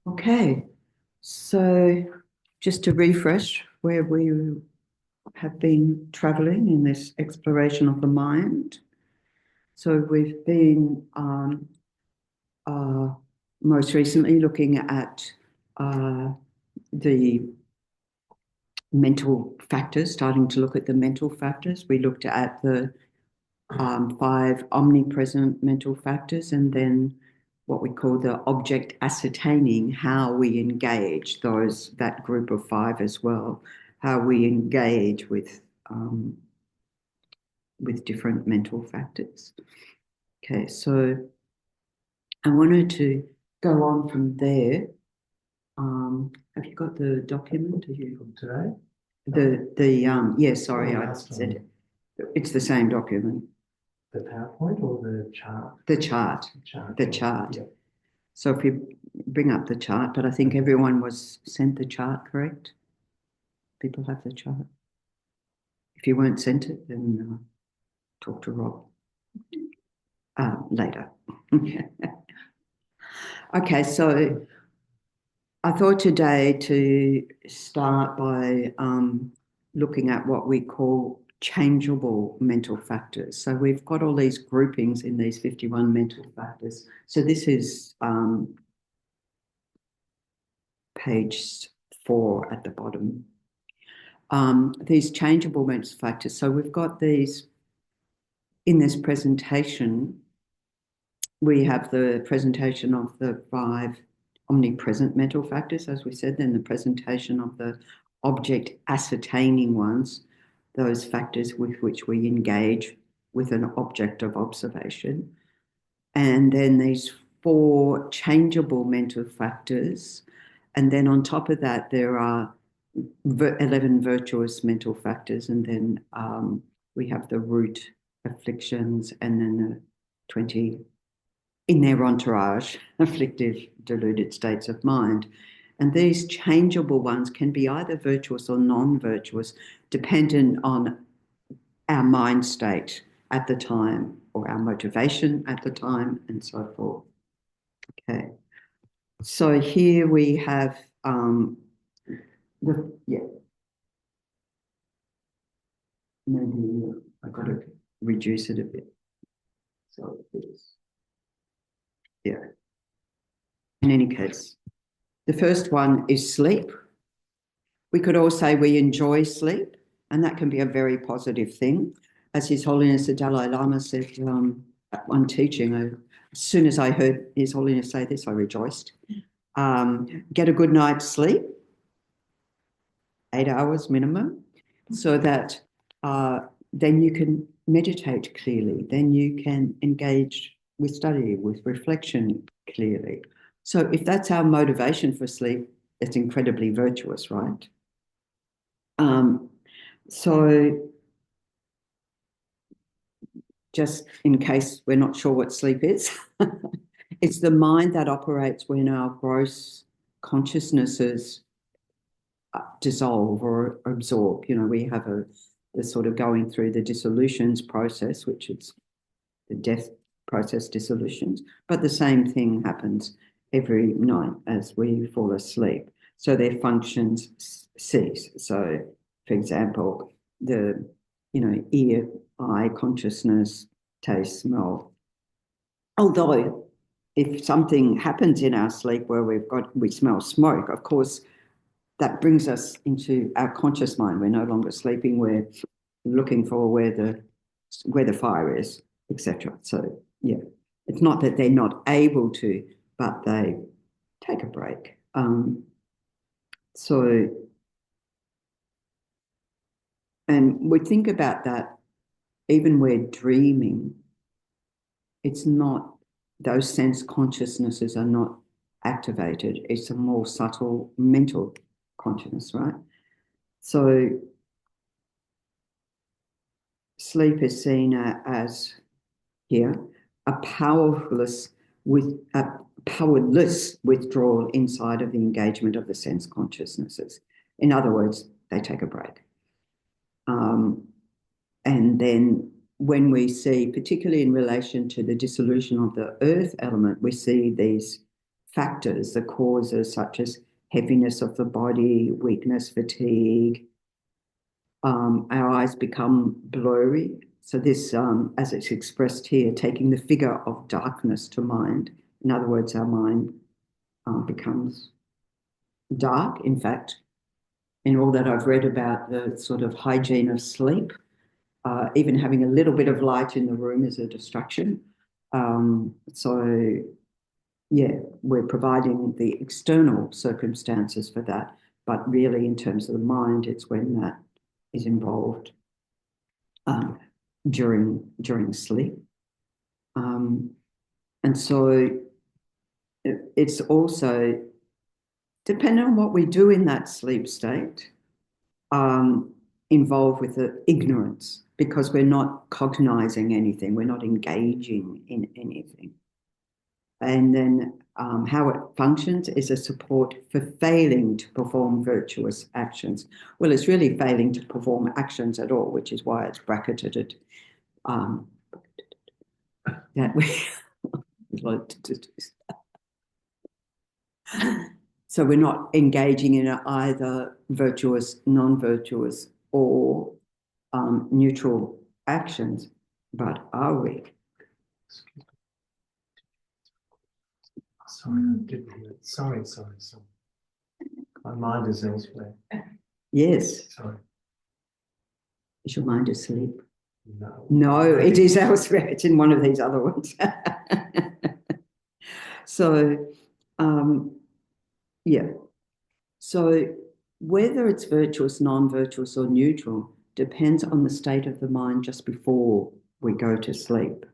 Okay, so just to refresh where we have been traveling in this exploration of the mind. So we've been uh, most recently looking at the mental factors, starting to look at the mental factors. We looked at the five omnipresent mental factors, and then what we call the object ascertaining, how we engage that group of five as well, how we engage with different mental factors. Okay, so I wanted to go on from there. Have you got the document? Are you From today? Yeah, sorry, I said it. It's the same document. The PowerPoint or the chart? The chart. The chart. Yeah. So if you bring up the chart, but I think everyone was sent the chart, correct? People have the chart. If you weren't sent it, then talk to Rob later. Okay, so I thought today to start by looking at what we call changeable mental factors. So we've got all these groupings in these 51 mental factors. So this is page 4 at the bottom. These changeable mental factors. So we've got these in this presentation. We have the presentation of the 5 omnipresent mental factors, as we said, then the presentation of the object ascertaining ones, those factors with which we engage with an object of observation. And then these 4 changeable mental factors. And then on top of that, there are 11 virtuous mental factors. And then we have the root afflictions and then the 20 in their entourage, afflictive, deluded states of mind. And these changeable ones can be either virtuous or non-virtuous, dependent on our mind state at the time or our motivation at the time and so forth. Okay. So here we have maybe I got to reduce it a bit. So it's, yeah. In any case, the first one is sleep. We could all say we enjoy sleep, and that can be a very positive thing. As His Holiness the Dalai Lama said at one teaching, as soon as I heard His Holiness say this, I rejoiced. Get a good night's sleep, 8 hours minimum, so that then you can meditate clearly, then you can engage with study, with reflection clearly. So if that's our motivation for sleep, it's incredibly virtuous, right? So just in case we're not sure what sleep is, it's the mind that operates when our gross consciousnesses dissolve or absorb. You know, we have the sort of going through the dissolutions process, which is the death process dissolutions, but the same thing happens every night as we fall asleep. So their functions cease. So, for example, the ear, eye, consciousness, taste, smell. Although if something happens in our sleep where we smell smoke, of course, that brings us into our conscious mind. We're no longer sleeping. We're looking for where the fire is, etc. So yeah, it's not that they're not able to, but they take a break. And we think about that. Even we're dreaming, it's not, those sense consciousnesses are not activated. It's a more subtle mental consciousness, right? So sleep is seen as here a powerless withdrawal inside of the engagement of the sense consciousnesses. In other words, they take a break. And then when we see, particularly in relation to the dissolution of the earth element, we see these factors, the causes such as heaviness of the body, weakness, fatigue. Our eyes become blurry. So this, as it's expressed here, taking the figure of darkness to mind. In other words, our mind becomes dark. In fact, in all that I've read about the sort of hygiene of sleep, even having a little bit of light in the room is a distraction. So, yeah, we're providing the external circumstances for that, but really in terms of the mind, it's when that is involved during sleep. And so it's also depending on what we do in that sleep state, involved with the ignorance, because we're not cognizing anything, we're not engaging in anything. And then how it functions is a support for failing to perform virtuous actions. Well, it's really failing to perform actions at all, which is why it's bracketed that we like to do. So we're not engaging in either virtuous, non-virtuous, or neutral actions, but are we? Sorry, I didn't hear it. Sorry. My mind is elsewhere. Yes. Sorry. Is your mind asleep? No. No, it is elsewhere. It's in one of these other ones. So, yeah. So whether it's virtuous, non-virtuous, or neutral depends on the state of the mind just before we go to sleep.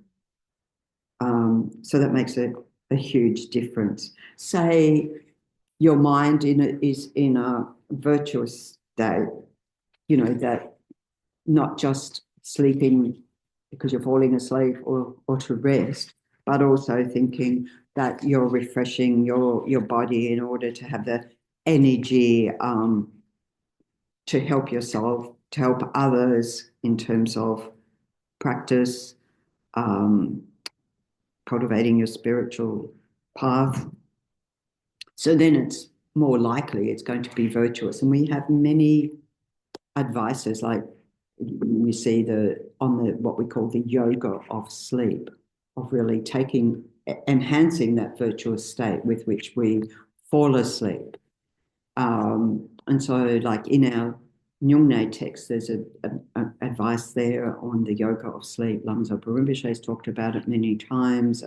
So that makes a huge difference. Say your mind is in a virtuous state, you know, that not just sleeping because you're falling asleep or to rest, but also thinking that you're refreshing your body in order to have the energy to help yourself, to help others in terms of practice, cultivating your spiritual path. So then it's more likely it's going to be virtuous. And we have many advices, like you see on what we call the yoga of sleep, of really enhancing that virtuous state with which we fall asleep. And so, like in our Nyungne text, there's a advice there on the yoga of sleep. Lama Zopa Rinpoche's talked about it many times.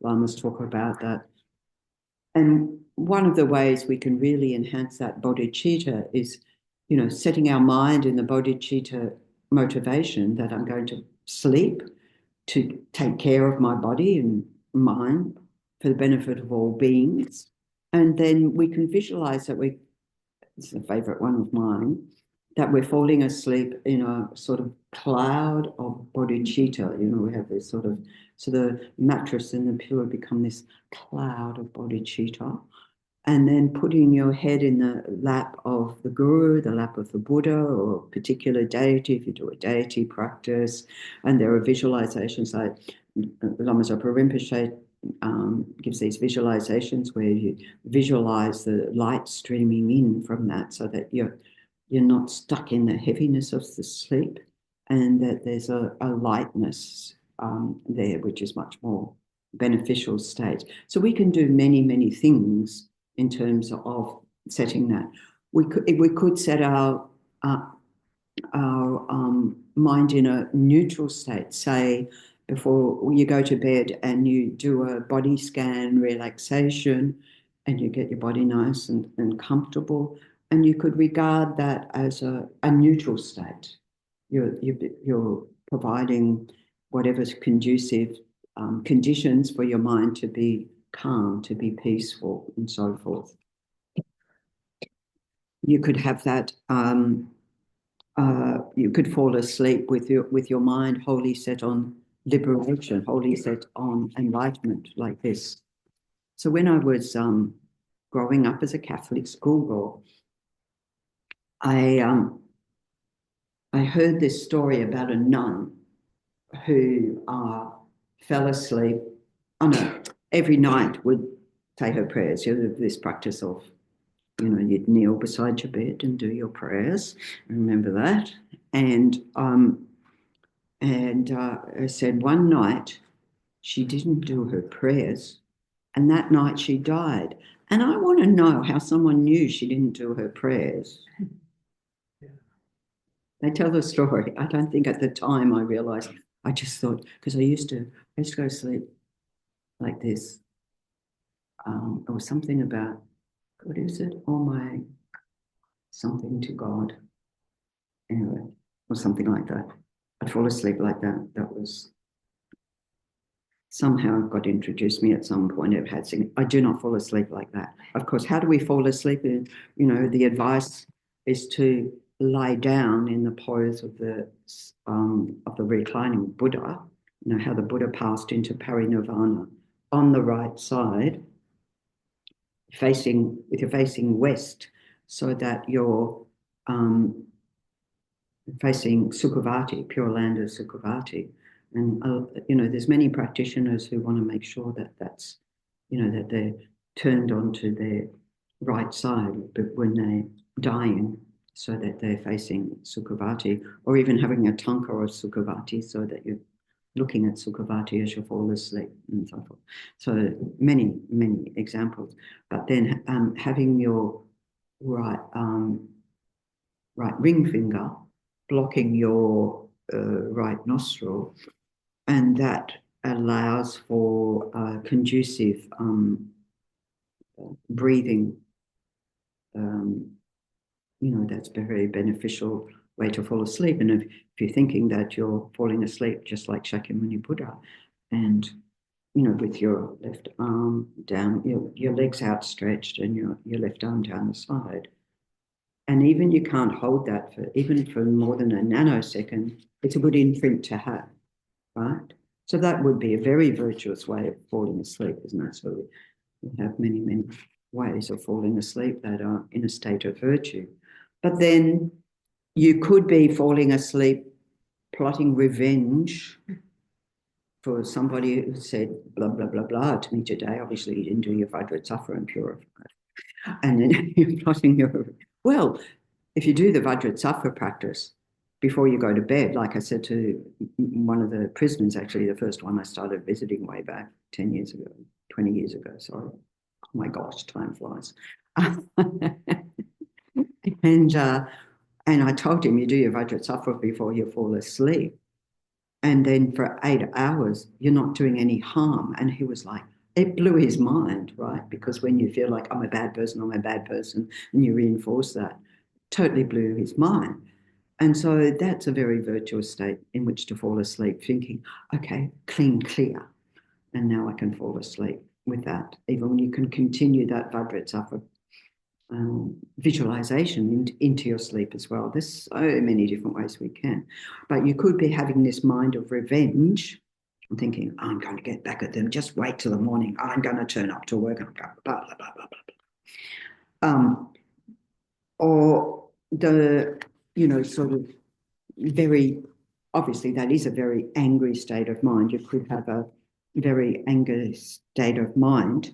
Lamas talk about that. And one of the ways we can really enhance that bodhicitta is, you know, setting our mind in the bodhicitta motivation that I'm going to sleep to take care of my body and mind for the benefit of all beings. And then we can visualize that this is a favorite one of mine, that we're falling asleep in a sort of cloud of bodhicitta. You know, we have this sort of, so the mattress and the pillow become this cloud of bodhicitta. And then putting your head in the lap of the guru, the lap of the Buddha, or a particular deity, if you do a deity practice. And there are visualizations like Lama Zopa Rinpoche gives these visualizations where you visualize the light streaming in from that, so that you're not stuck in the heaviness of the sleep, and that there's a lightness there, which is much more beneficial state. So we can do many, many things in terms of setting that. We could set our mind in a neutral state, say before you go to bed, and you do a body scan relaxation, and you get your body nice and comfortable, and you could regard that as a neutral state. You're providing whatever's conducive conditions for your mind to be calm, to be peaceful, and so forth. You could have that. You could fall asleep with your mind wholly set on liberation, wholly set on enlightenment, like this. So when I was growing up as a Catholic schoolgirl, I heard this story about a nun who fell asleep. Oh no, every night would say her prayers. You know, this practice of, you know, you'd kneel beside your bed and do your prayers. Remember that? And I said one night she didn't do her prayers, and that night she died. And I want to know how someone knew she didn't do her prayers. Yeah. They tell the story. I don't think at the time I realized. I just thought, because I used to go to sleep like this. It was something about, what is it? Oh my, something to God. Anyway, or something like that. I'd fall asleep like that. That was somehow got introduced me at some point. It had seen. I do not fall asleep like that. Of course, how do we fall asleep? You know, the advice is to lie down in the pose of the reclining Buddha. You know how the Buddha passed into parinirvana on the right side, you're facing west, so that you're facing Sukhavati, Pure Land of Sukhavati. And, you know, there's many practitioners who want to make sure that that's, you know, that they're turned onto their right side but when they're dying, so that they're facing Sukhavati, or even having a tanka or Sukhavati so that you're looking at Sukhavati as you fall asleep and so forth. So many, many examples. But then having your right ring finger blocking your right nostril, and that allows for conducive breathing. You know, that's a very beneficial way to fall asleep. And if you're thinking that you're falling asleep just like Shakyamuni Buddha, and you know, with your left arm down, your legs outstretched, and your left arm down the side. And even you can't hold that for more than a nanosecond, it's a good imprint to have, right? So that would be a very virtuous way of falling asleep, isn't it? So we have many, many ways of falling asleep that are in a state of virtue. But then you could be falling asleep plotting revenge for somebody who said blah, blah, blah, blah to me today. Obviously, you didn't do your Vajrasattva and purify. And then you're plotting your, well, if you do the Vajrasattva practice before you go to bed, like I said to one of the prisoners, actually, the first one I started visiting way back 10 years ago, 20 years ago, sorry. Oh my gosh, time flies. And I told him, you do your Vajrasattva before you fall asleep. And then for 8 hours, you're not doing any harm. And he was like, it blew his mind, right? Because when you feel like I'm a bad person, and you reinforce that, totally blew his mind. And so that's a very virtuous state in which to fall asleep, thinking, okay, clean, clear. And now I can fall asleep with that. Even when you can continue that Vajrasattva visualization into your sleep as well. There's so many different ways we can. But you could be having this mind of revenge and thinking, I'm going to get back at them. Just wait till the morning. I'm going to turn up to work and blah, blah, blah, blah, blah, blah. Or the, you know, sort of very, obviously that is a very angry state of mind. You could have a very angry state of mind,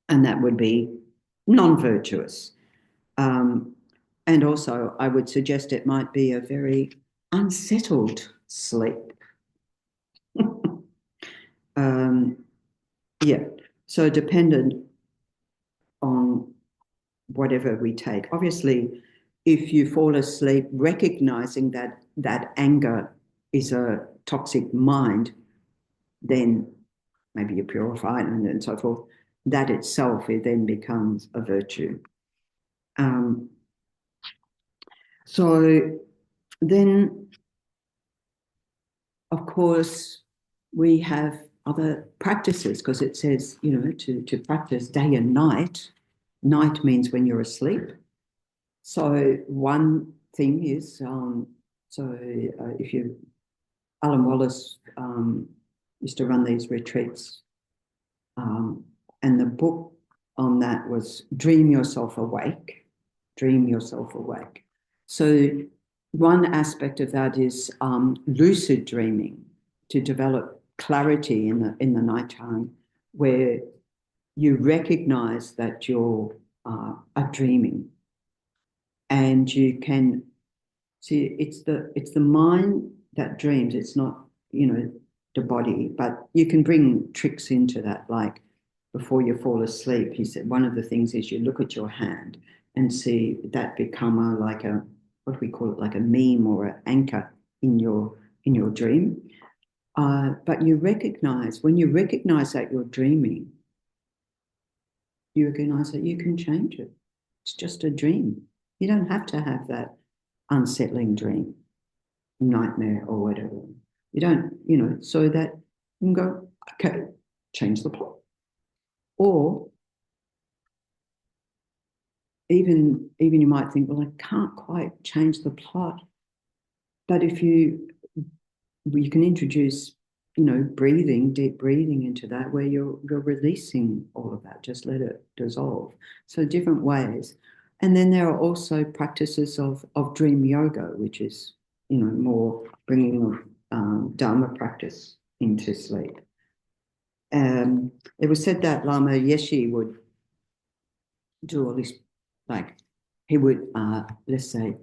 and that would be non-virtuous. And also, I would suggest it might be a very unsettled sleep. Yeah, so dependent on whatever we take. Obviously, if you fall asleep recognizing that that anger is a toxic mind, then maybe you're purified and so forth. That itself, it then becomes a virtue. So then, of course, we have other practices, because it says, you know, to practice day and night. Night means when you're asleep. So one thing is, if you, Alan Wallace used to run these retreats, and the book on that was Dream Yourself Awake. Dream Yourself Awake. So one aspect of that is lucid dreaming, to develop clarity in the nighttime, where you recognize that you are dreaming, and you can see it's the mind that dreams. It's not, the body, but you can bring tricks into that, like before you fall asleep. He said one of the things is you look at your hand and see that become like a, what do we call it, like a meme or an anchor in your dream. But when you recognize that you're dreaming, you recognize that you can change it. It's just a dream. You don't have to have that unsettling dream, nightmare, or whatever. You don't, so that you can go, okay, change the plot. Or even you might think, well, I can't quite change the plot. But if you can introduce, breathing, deep breathing into that, where you're releasing all of that, just let it dissolve. So different ways. And then there are also practices of dream yoga, which is, more bringing Dharma practice into sleep. It was said that Lama Yeshe would do all this, like he would, let's say,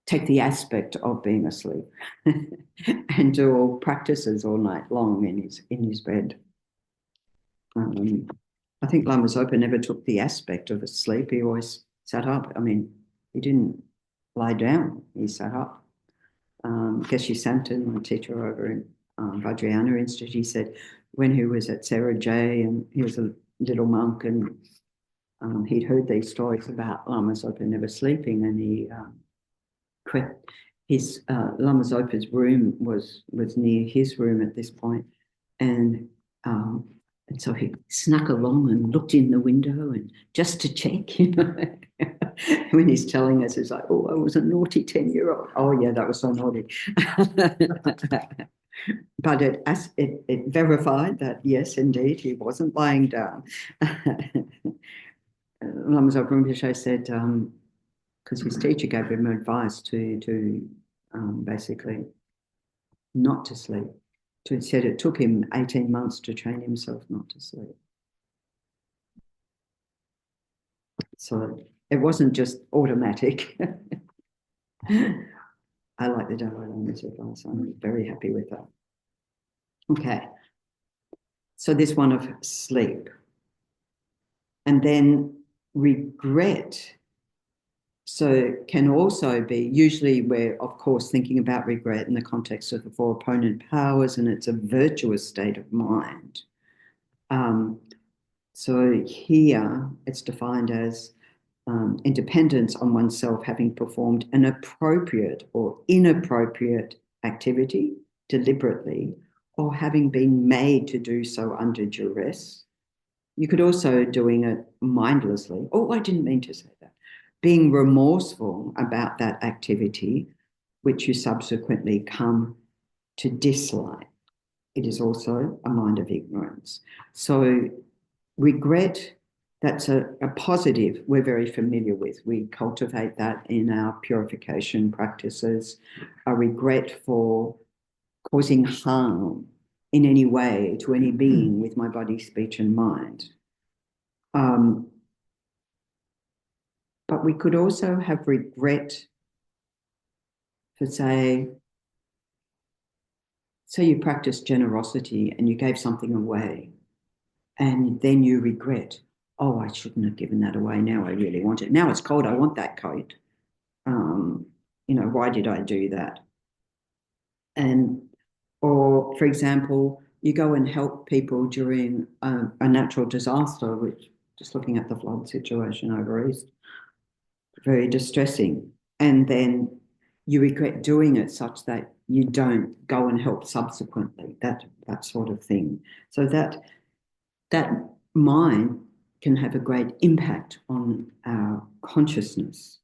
take the aspect of being asleep and do all practices all night long in his bed. I think Lama Zopa never took the aspect of asleep. He always sat up. I mean, he didn't lie down. He sat up. Geshe Santan, my teacher over in Vajrayana Institute, he said when he was at Sarah J and he was a little monk, and he'd heard these stories about Lama Zopa never sleeping, and he his Lama Zopa's room was near his room at this point, and so he snuck along and looked in the window and just to check, when he's telling us, it's like, oh, I was a naughty 10-year-old. Oh yeah, that was so naughty. But it verified that yes, indeed, he wasn't lying down. Lama Zopa Rinpoche said, because his teacher gave him advice to basically not to sleep. He said it took him 18 months to train himself not to sleep. So it wasn't just automatic. I like the Dalai Lama's advice. I'm very happy with that. Okay. So this one of sleep. And then regret. So can also be, usually we're, of course, thinking about regret in the context of the four opponent powers, and it's a virtuous state of mind. So here it's defined as independence on oneself having performed an appropriate or inappropriate activity deliberately, or having been made to do so under duress. You could also doing it mindlessly. Oh, I didn't mean to say that. Being remorseful about that activity, which you subsequently come to dislike. It is also a mind of ignorance. So regret, that's a positive we're very familiar with. We cultivate that in our purification practices. A regret for causing harm in any way to any being with my body, speech, and mind. But we could also have regret for, say you practice generosity and you gave something away, and then you regret, oh, I shouldn't have given that away. Now I really want it. Now it's cold. I want that coat. Why did I do that? Or, for example, you go and help people during a natural disaster, which, just looking at the flood situation over East, very distressing. And then you regret doing it such that you don't go and help subsequently, that sort of thing. So that mind can have a great impact on our consciousness.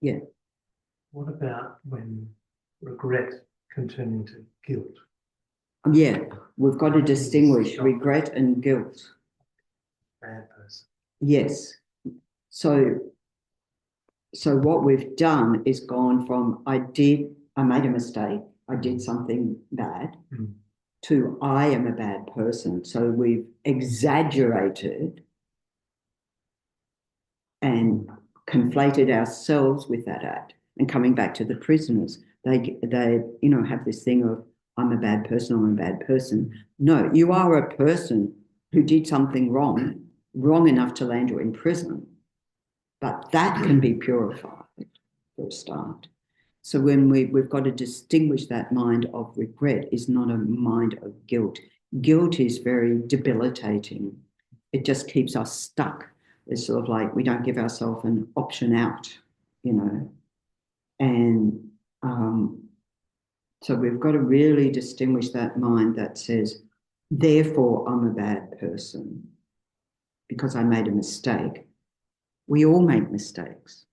Yeah. What about when regret can turn into guilt? Yeah, we've got to distinguish regret and guilt. Bad person. Yes. So what we've done is gone from I made a mistake, I did something bad, to I am a bad person. So we've exaggerated and conflated ourselves with that act. And coming back to the prisoners, they have this thing of I'm a bad person, I'm a bad person. No, you are a person who did something wrong enough to land you in prison. But that can be purified for a start. So when we've got to distinguish that mind of regret is not a mind of guilt. Guilt is very debilitating. It just keeps us stuck. It's sort of like we don't give ourselves an option out, And so we've got to really distinguish that mind that says, therefore I'm a bad person because I made a mistake. We all make mistakes.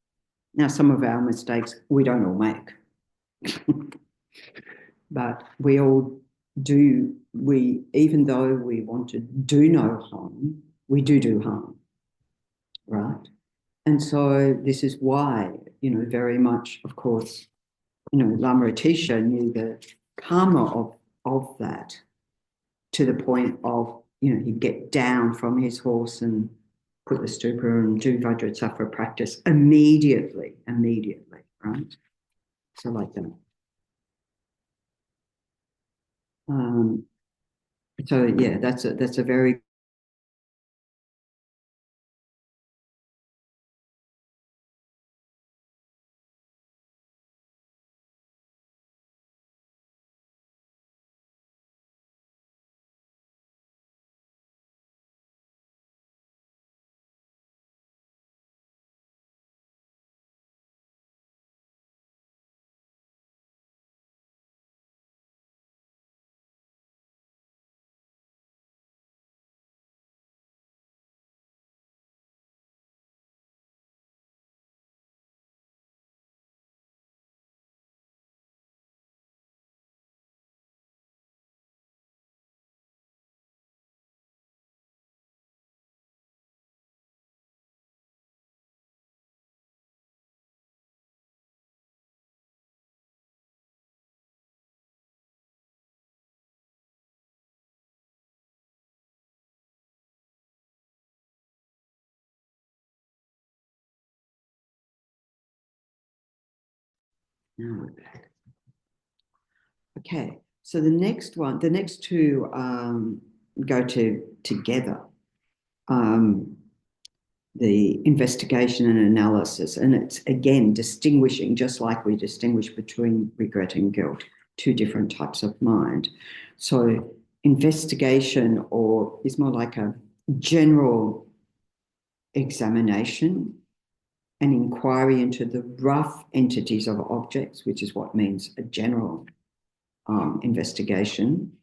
Now, some of our mistakes we don't all make. But we all do, even though we want to do no harm, we do harm, right? And so this is why, very much, of course, Lama Atisha knew the karma of that to the point of, he'd get down from his horse and put the stupa and do Vajrasattva practice immediately, right? So like that. So yeah, that's a very no. Okay. So the next two go together. The investigation and analysis, and it's again distinguishing, just like we distinguish between regret and guilt, two different types of mind. So investigation is more like a general examination and inquiry into the rough entities of objects, which is what means a general investigation,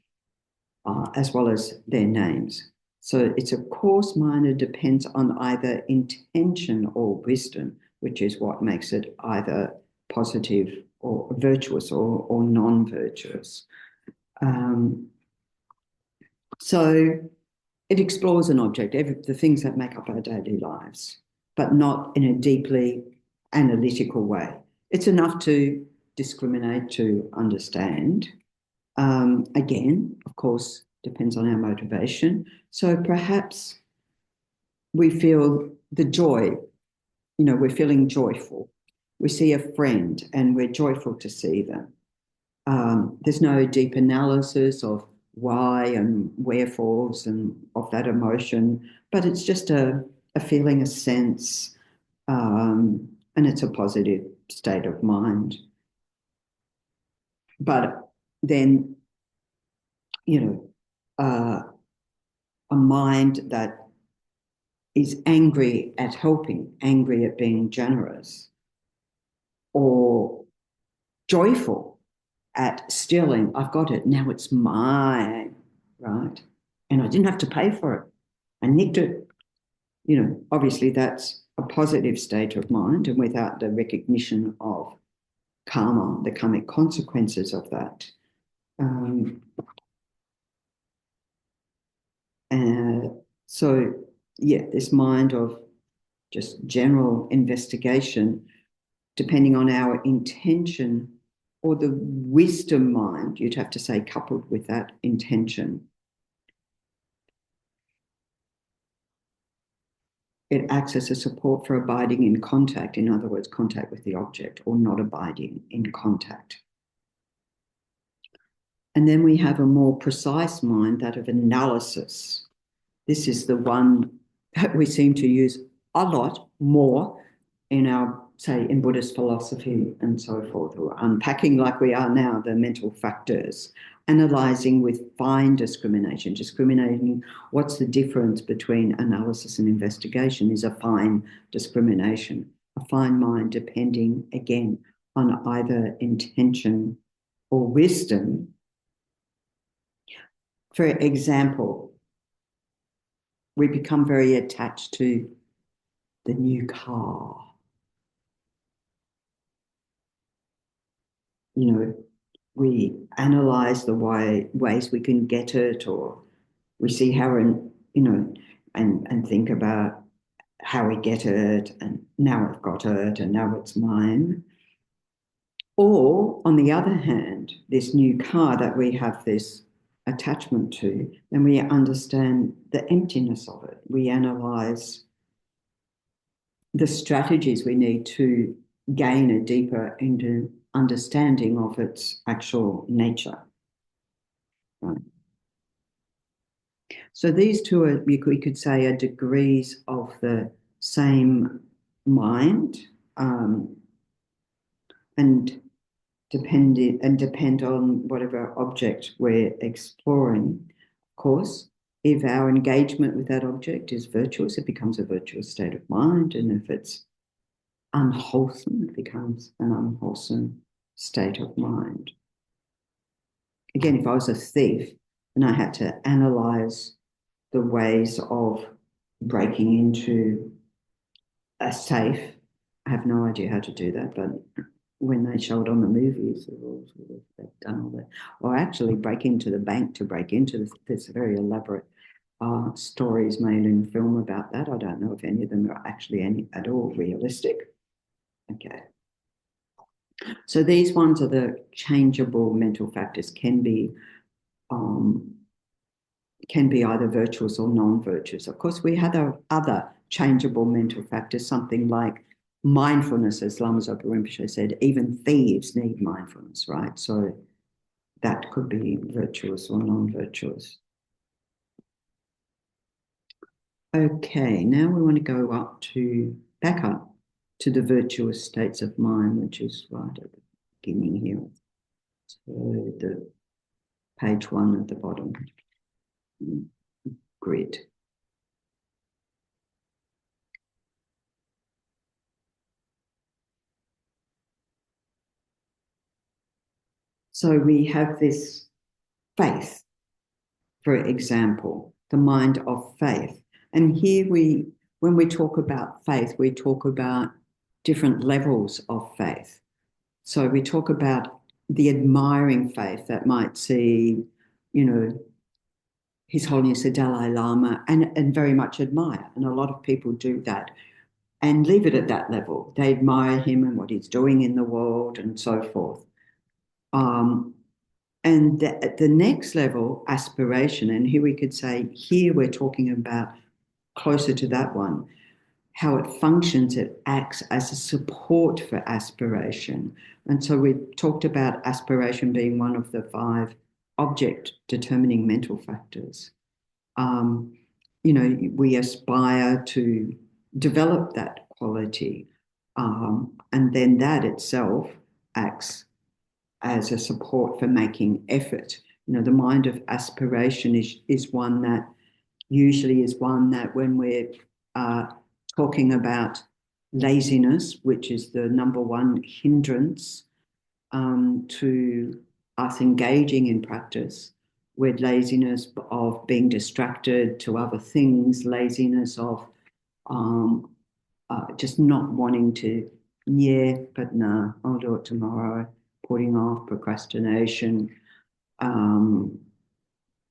as well as their names. So it's a coarse-minded depends on either intention or wisdom, which is what makes it either positive or virtuous or non-virtuous. So it explores an object, the things that make up our daily lives, but not in a deeply analytical way. It's enough to discriminate, to understand. Again, of course, depends on our motivation. So perhaps we feel the joy, we're feeling joyful. We see a friend and we're joyful to see them. There's no deep analysis of why and wherefores and of that emotion, but it's just a feeling, a sense, and it's a positive state of mind. But then, a mind that is angry at helping, angry at being generous, or joyful at stealing. I've got it, now it's mine, right? And I didn't have to pay for it. I nicked it. Obviously that's a positive state of mind, and without the recognition of karma, the karmic consequences of that. So, yeah, this mind of just general investigation, depending on our intention or the wisdom mind, you'd have to say, coupled with that intention, it acts as a support for abiding in contact, in other words, contact with the object, or not abiding in contact. And then we have a more precise mind, that of analysis. This is the one that we seem to use a lot more in our, say, in Buddhist philosophy and so forth, or unpacking like we are now the mental factors, analysing with fine discrimination, discriminating what's the difference between analysis and investigation is a fine discrimination, a fine mind depending, again, on either intention or wisdom. For example, we become very attached to the new car. You know, we analyze the ways we can get it, or we see how, and think about how we get it, and now I've got it, and now it's mine. Or, on the other hand, this new car that we have this attachment to, then we understand the emptiness of it. We analyze the strategies we need to gain a deeper understanding of its actual nature. Right. So these two are, we could say, are degrees of the same mind, and depend on whatever object we're exploring. Of course, if our engagement with that object is virtuous, it becomes a virtuous state of mind, and if it's unwholesome, it becomes an unwholesome state of mind. Again, if I was a thief and I had to analyze the ways of breaking into a safe, I have no idea how to do that, but when they show it on the movies, they've done all that. Or actually break into the bank to break into there's very elaborate stories made in film about that. I don't know if any of them are actually at all realistic. Okay. So these ones are the changeable mental factors, can be either virtuous or non-virtuous. Of course, we have other changeable mental factors, something like mindfulness, as Lama Zopa Rinpoche said. Even thieves need mindfulness, right? So that could be virtuous or non-virtuous. Okay, now we want to go back up to the virtuous states of mind, which is right at the beginning here. So the page 1 at the bottom grid. So we have this faith, for example, the mind of faith. And here when we talk about faith, we talk about different levels of faith. So we talk about the admiring faith that might see, His Holiness the Dalai Lama and very much admire. And a lot of people do that and leave it at that level. They admire him and what he's doing in the world and so forth. And the next level, aspiration, and here we could say, here we're talking about closer to that one, how it functions, it acts as a support for aspiration. And so we talked about aspiration being one of the 5 object determining mental factors. We aspire to develop that quality, and then that itself acts as a support for making effort. The mind of aspiration is one that usually is one that when we're talking about laziness, which is the number one hindrance to us engaging in practice, with laziness of being distracted to other things, laziness of just not wanting to, but no, I'll do it tomorrow, putting off, procrastination.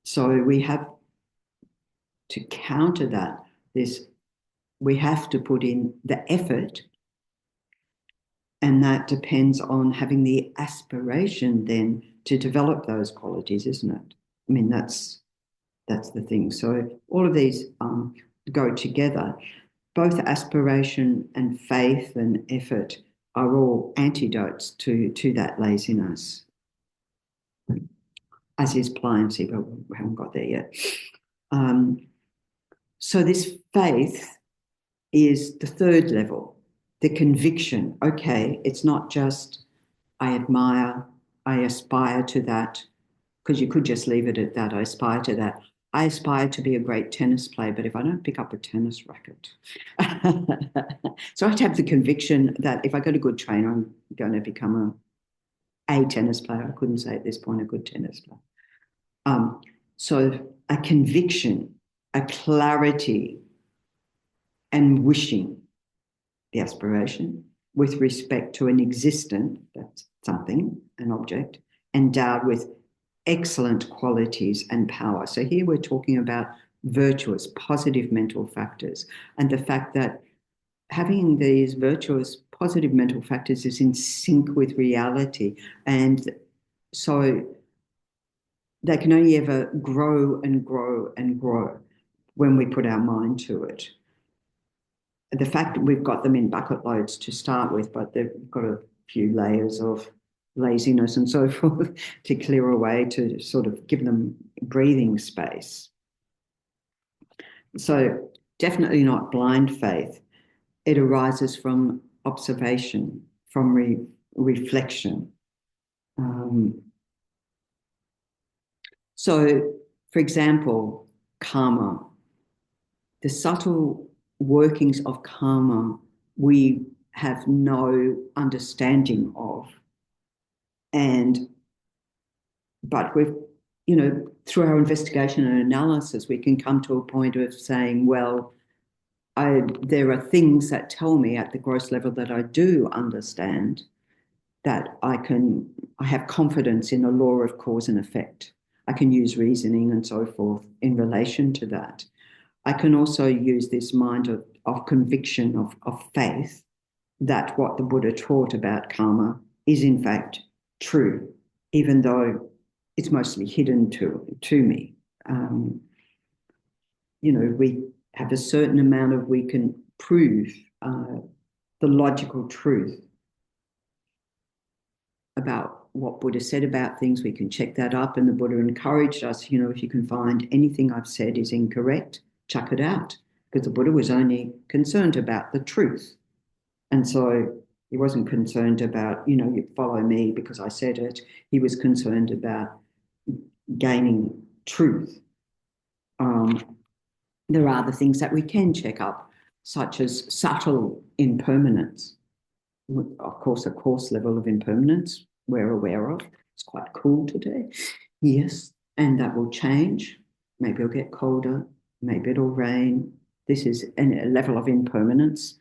So we have to counter that. We have to put in the effort And that depends on having the aspiration then to develop those qualities, isn't it? I mean, that's the thing. So all of these go together. Both aspiration and faith and effort are all antidotes to that laziness, as is pliancy, but we haven't got there yet. So this faith is the third level, the conviction. Okay, it's not just I admire, I aspire to that, because you could just leave it at that. I aspire to that. I aspire to be a great tennis player, but if I don't pick up a tennis racket, so I have to have the conviction that if I get a good trainer, I'm going to become a tennis player. I couldn't say at this point a good tennis player. So a conviction, a clarity, and wishing, the aspiration, with respect to an existent, that's something, an object, endowed with excellent qualities and power. So here we're talking about virtuous, positive mental factors, and the fact that having these virtuous, positive mental factors is in sync with reality. And so they can only ever grow and grow and grow when we put our mind to it. The fact that we've got them in bucket loads to start with, but they've got a few layers of laziness and so forth to clear away, to sort of give them breathing space. So definitely not blind faith. It arises from observation, from reflection. So, for example, karma, the subtle workings of karma we have no understanding of. But we've, through our investigation and analysis, we can come to a point of saying, well, there are things that tell me at the gross level that I do understand, that I have confidence in a law of cause and effect. I can use reasoning and so forth in relation to that. I can also use this mind of conviction, of faith, that what the Buddha taught about karma is in fact true, even though it's mostly hidden to me. We have a certain amount of, we can prove the logical truth about what Buddha said about things. We can check that up, and the Buddha encouraged us, if you can find anything I've said is incorrect, chuck it out, because the Buddha was only concerned about the truth. And so he wasn't concerned about, you follow me because I said it. He was concerned about gaining truth. There are the things that we can check up, such as subtle impermanence. Of course, a coarse level of impermanence we're aware of. It's quite cool today. Yes, and that will change. Maybe it'll get colder. Maybe it'll rain. This is a level of impermanence.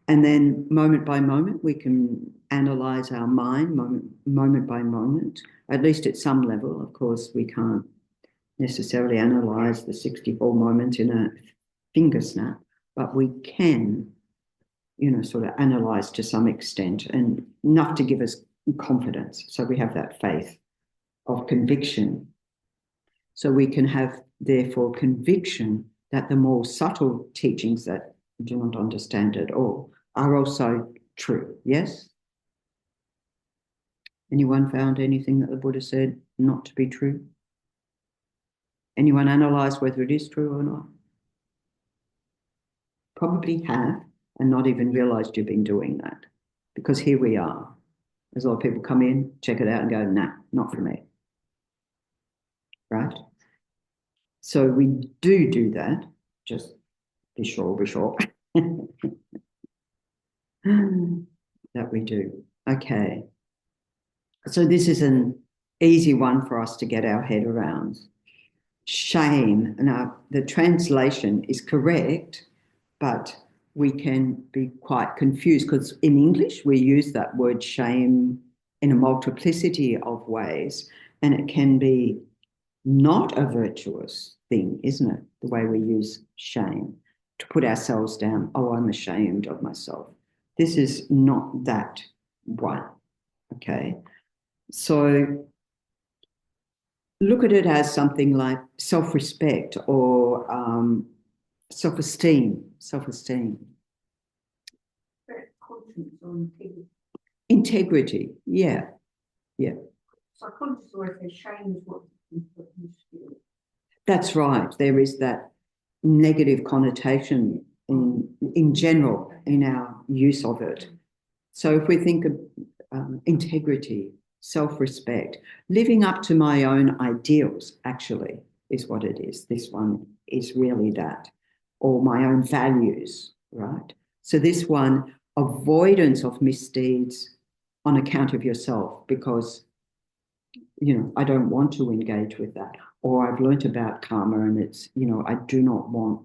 And then moment by moment, we can analyze our mind moment by moment, at least at some level. Of course, we can't necessarily analyze the 64 moments in a finger snap, but we can, sort of analyze to some extent, and enough to give us confidence. So we have that faith of conviction. So we can have, therefore, conviction that the more subtle teachings that do not understand at all are also true. Yes? Anyone found anything that the Buddha said not to be true? Anyone analyze whether it is true or not? Probably have, and not even realized you've been doing that. Because here we are. There's a lot of people come in, check it out, and go, nah, not for me. Right? So we do that. Just be sure that we do. Okay. So this is an easy one for us to get our head around. Shame. Now, the translation is correct, but we can be quite confused, because in English we use that word shame in a multiplicity of ways, and it can be not a virtuous thing, isn't it? The way we use shame, to put ourselves down. Oh, I'm ashamed of myself. This is not that. one. Okay. So look at it as something like self-respect or self-esteem. Integrity, yeah. So conscious or if shame is what you feel. That's right. There is that negative connotation in general in our use of it. So if we think of integrity, self-respect, living up to my own ideals, actually, is what it is. This one is really that, or my own values, right? So this one, avoidance of misdeeds on account of yourself, because, I don't want to engage with that. Or I've learnt about karma and it's, I do not want,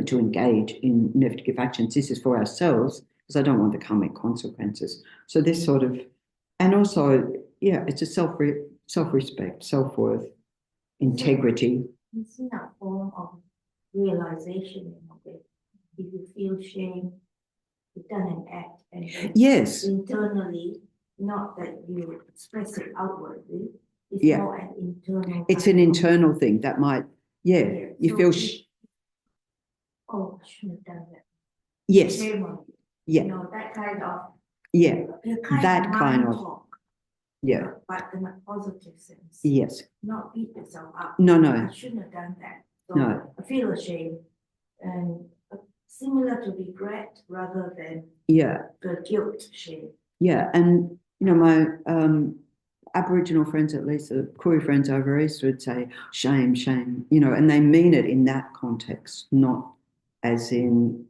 to engage in negative actions. This is for ourselves because I don't want the karmic consequences. So this sort of, and also, it's a self-respect, self-worth, integrity. It's in a form of realization in a way. If you feel shame, you've done an act, and yes, internally, not that you express it outwardly, it's more an internal. It's an internal thing that might, you so feel. I shouldn't have done that. Yes. Shame on you. Yeah. That kind of. Yeah. That kind of talk. Yeah. But in a positive sense. Yes. Not beat yourself up. No. I shouldn't have done that. So no. I feel ashamed and similar to regret rather than the guilt shame. Yeah. And my Aboriginal friends, at least the Koori friends over East, would say shame, and they mean it in that context, not as in,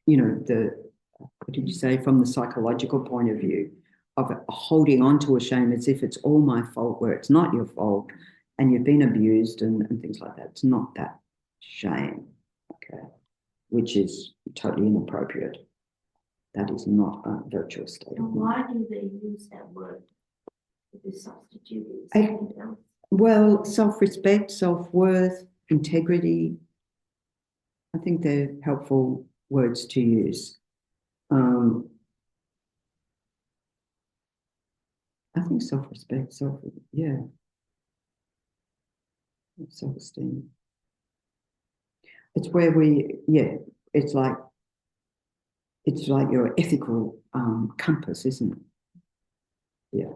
what did you say, from the psychological point of view of holding on to a shame as if it's all my fault, where it's not your fault and you've been abused and things like that. It's not that shame, okay, which is totally inappropriate. That is not a virtuous state. And why do they use that word? To substitute well, self-respect, self-worth, integrity. I think they're helpful words to use. I think self-respect, self-esteem. It's where it's like your ethical compass, isn't it? Yeah.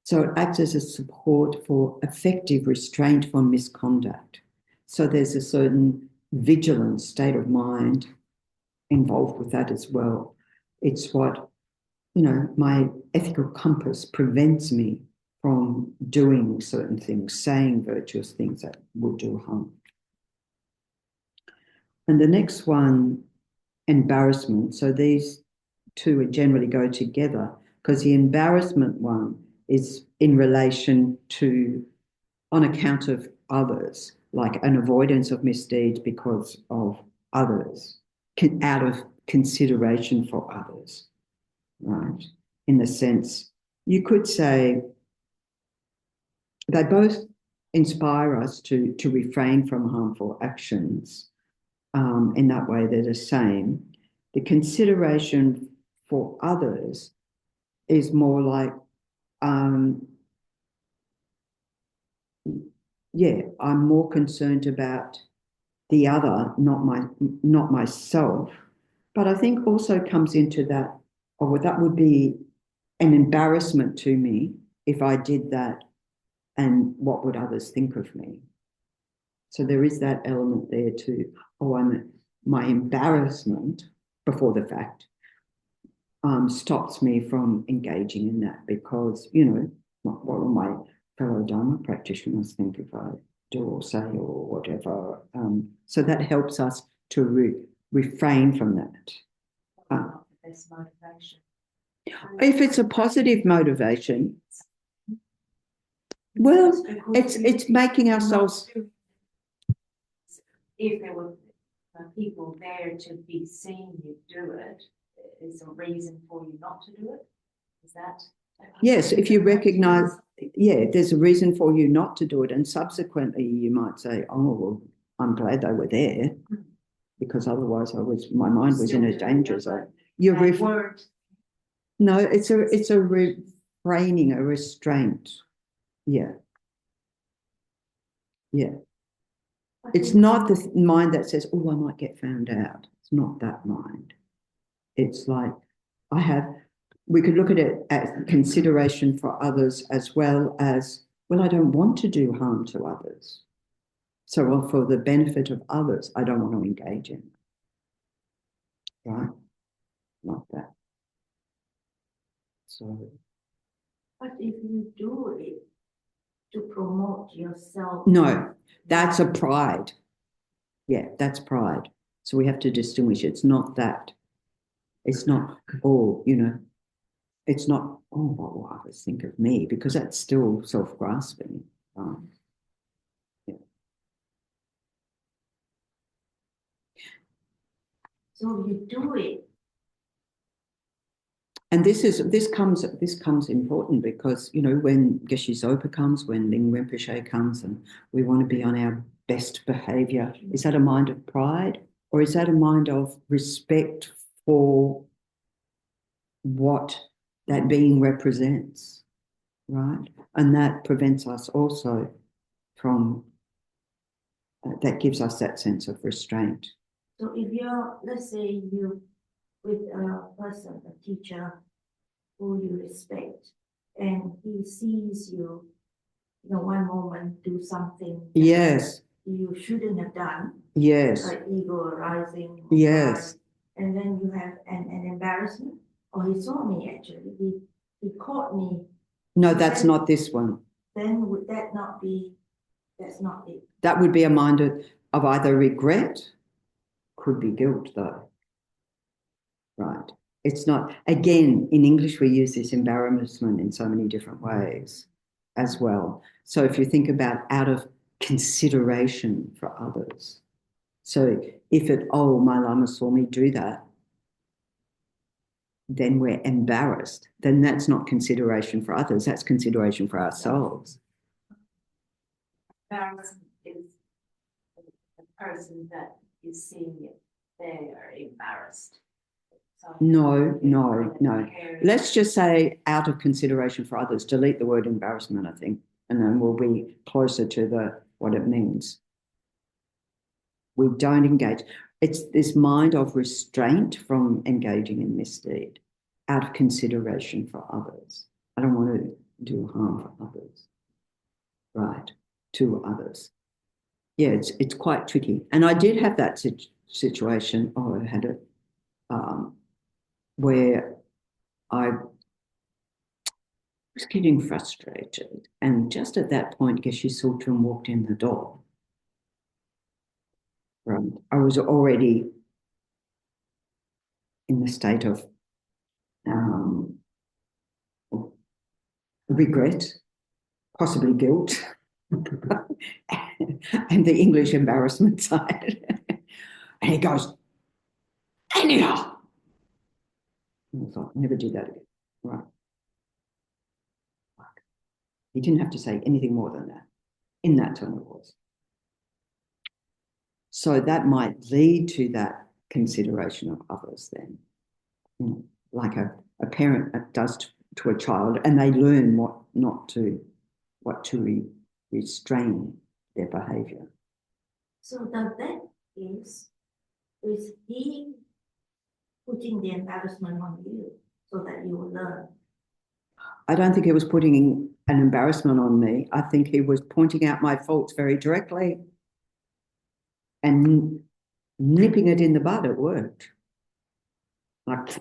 So it acts as a support for effective restraint from misconduct. So there's a certain vigilant state of mind involved with that as well. It's what, my ethical compass prevents me from doing certain things, saying virtuous things that would do harm. And the next one, embarrassment. So these two generally go together because the embarrassment one is in relation to, on account of others, like an avoidance of misdeeds because of others, out of consideration for others, right? In the sense, you could say they both inspire us to refrain from harmful actions. In that way, they're the same. The consideration for others is more like, I'm more concerned about the other, not myself. But I think also comes into that, that would be an embarrassment to me if I did that, and what would others think of me? So there is that element there too. My embarrassment before the fact stops me from engaging in that, because, what will my fellow Dharma practitioners think if I do or say or whatever? So that helps us to refrain from that. Motivation. If it's a positive motivation, well, it's making ourselves. If there were people there to be seeing you do it, is a reason for you not to do it? Is that? Yes, if you recognise, there's a reason for you not to do it, and subsequently you might say, oh, well, I'm glad they were there. because otherwise my mind was in a danger zone. Word. No, it's a refraining, a restraint. Yeah. Yeah. It's not the mind that says, oh, I might get found out. It's not that mind. It's like we could look at it as consideration for others as well as, well, I don't want to do harm to others. So for the benefit of others, I don't want to engage in. Right? Like that. So. But if you do it to promote yourself. No, that's a pride. Yeah, that's pride. So we have to distinguish. It's not that. It's not, it's not, what will others think of me? Because that's still self-grasping. Yeah. So you do it. And this comes important because, when Geshe Zopa comes, when Ling Rinpoche comes, and we want to be on our best behavior, is that a mind of pride, or is that a mind of respect for what that being represents, right? And that prevents us also from, that gives us that sense of restraint. So if let's say you with a person, a teacher who you respect, and he sees you, one moment do something Yes. you shouldn't have done. Yes. Like ego arising. Yes. Pride, and then you have an embarrassment. Or he saw me actually. He caught me. No, that's not this one. Then would that not be? That's not it. That would be a mind of either regret, could be guilt though. Right. It's not, again, in English, we use this embarrassment in so many different ways as well. So if you think about out of consideration for others. So if my Lama saw me do that, then we're embarrassed. Then that's not consideration for others. That's consideration for ourselves. Embarrassment is the person that is seeing it, they are embarrassed. So No. Let's just say out of consideration for others. Delete the word embarrassment, I think, and then we'll be closer to what it means. We don't engage. It's this mind of restraint from engaging in misdeed out of consideration for others. I don't want to do harm for others, right, to others. Yeah, it's quite tricky. And I did have that situation. I had it where I was getting frustrated. And just at that point, Geshe Sultan walked in the door. Right. I was already in the state of regret, possibly guilt, and the English embarrassment side. And he goes, anyhow. And I thought, never do that again. Right. He didn't have to say anything more than that. In that tone of voice. So that might lead to that consideration of others then. Like a parent does to a child, and they learn what to restrain their behaviour. So that is he putting the embarrassment on you so that you will learn? I don't think he was putting an embarrassment on me. I think he was pointing out my faults very directly and nipping it in the bud. It worked. Like,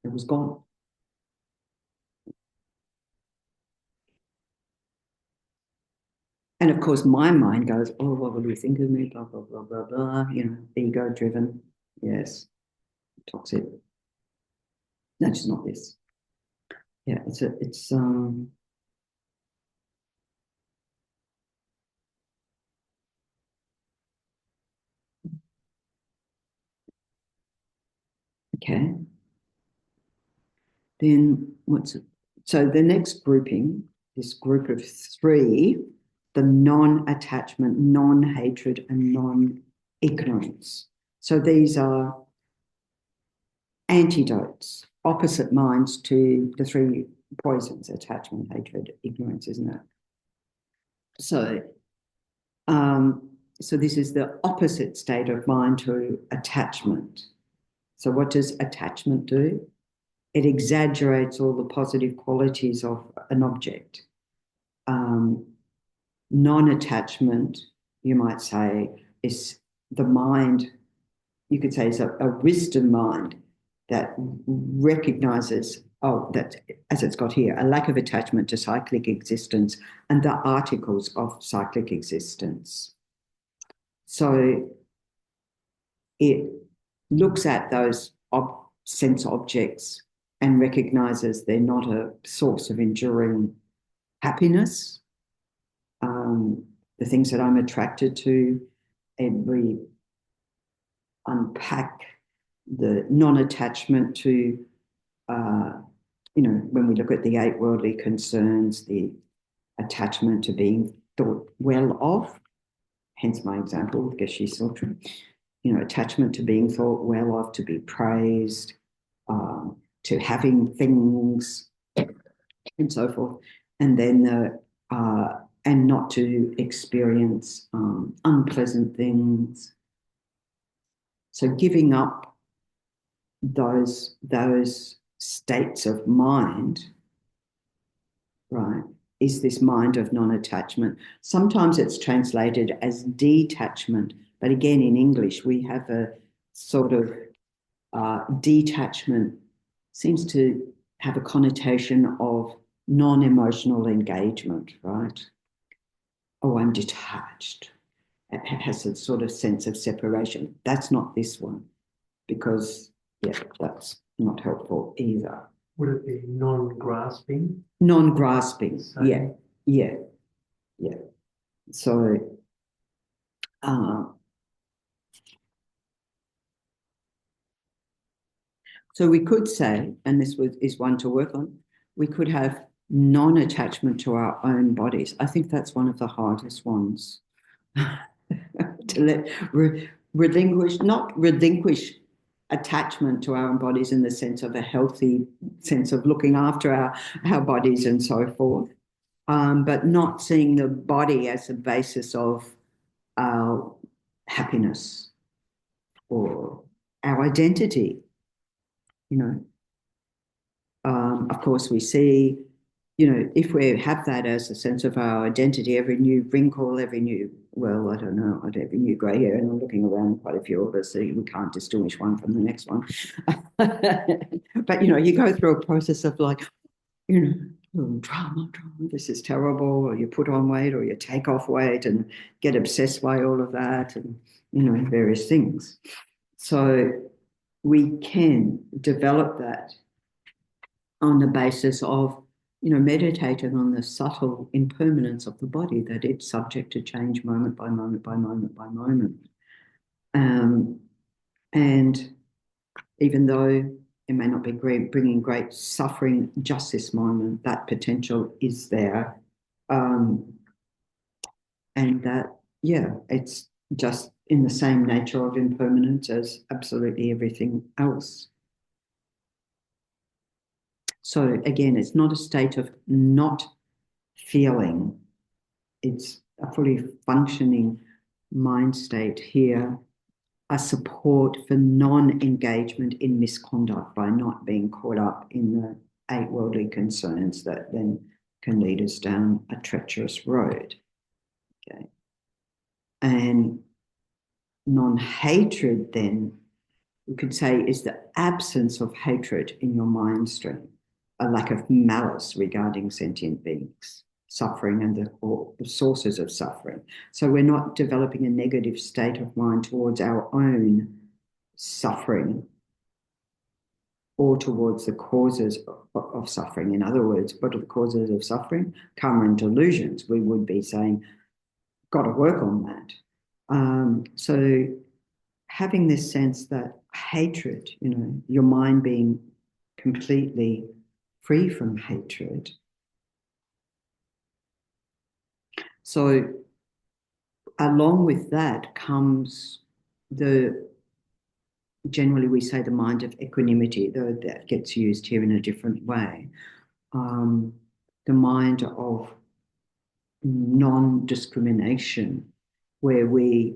it was gone. And of course, my mind goes, oh, what will you think of me? Blah, blah, blah, blah, blah. Ego driven. Yes. Toxic. No, it's not this. Yeah, it's okay. Then what's it? So the next grouping, this group of three, the non-attachment, non-hatred, and ignorance. So these are antidotes, opposite minds to the three poisons: attachment, hatred, ignorance, isn't it? So, so this is the opposite state of mind to attachment. So what does attachment do? It exaggerates all the positive qualities of an object. Non-attachment, you might say, is the mind, you could say, is a wisdom mind that recognizes, that, as it's got here, a lack of attachment to cyclic existence and the articles of cyclic existence. So it looks at those sense objects and recognizes they're not a source of enduring happiness. The things that I'm attracted to, and we unpack the non-attachment to, when we look at the 8 worldly concerns, the attachment to being thought well of, hence my example with Geshe Sutra, attachment to being thought well of, to be praised, to having things, and so forth. And then and not to experience unpleasant things. So giving up those states of mind, right, is this mind of non-attachment. Sometimes it's translated as detachment, but again, in English, we have a sort of detachment seems to have a connotation of non-emotional engagement, right? Oh, I'm detached. It has a sort of sense of separation. That's not this one, because, that's not helpful either. Would it be non-grasping? Non-grasping, Same. yeah. So, so we could say, and this is one to work on, we could have non-attachment to our own bodies. I think that's one of the hardest ones to not relinquish attachment to our own bodies in the sense of a healthy sense of looking after our bodies and so forth, but not seeing the body as a basis of our happiness or our identity. Of course, we see, if we have that as a sense of our identity, every new wrinkle, every new grey hair, and I'm looking around, quite a few of us, so we can't distinguish one from the next one. But, you go through a process of like, drama, this is terrible, or you put on weight, or you take off weight and get obsessed by all of that, and, various things. So we can develop that on the basis of, meditating on the subtle impermanence of the body, that it's subject to change moment by moment by moment by moment. And even though it may not be bringing great suffering just this moment, that potential is there. And that, it's just in the same nature of impermanence as absolutely everything else. So again, it's not a state of not feeling. It's a fully functioning mind state here, a support for non-engagement in misconduct by not being caught up in the 8 worldly concerns that then can lead us down a treacherous road. Okay. And non-hatred then, we could say, is the absence of hatred in your mind stream. A lack of malice regarding sentient beings, suffering, and the sources of suffering. So we're not developing a negative state of mind towards our own suffering or towards the causes of suffering. In other words, what are the causes of suffering? Karma and delusions. We would be saying, got to work on that. So having this sense that hatred, your mind being completely free from hatred. So along with that comes generally we say the mind of equanimity, though that gets used here in a different way. The mind of non-discrimination, where we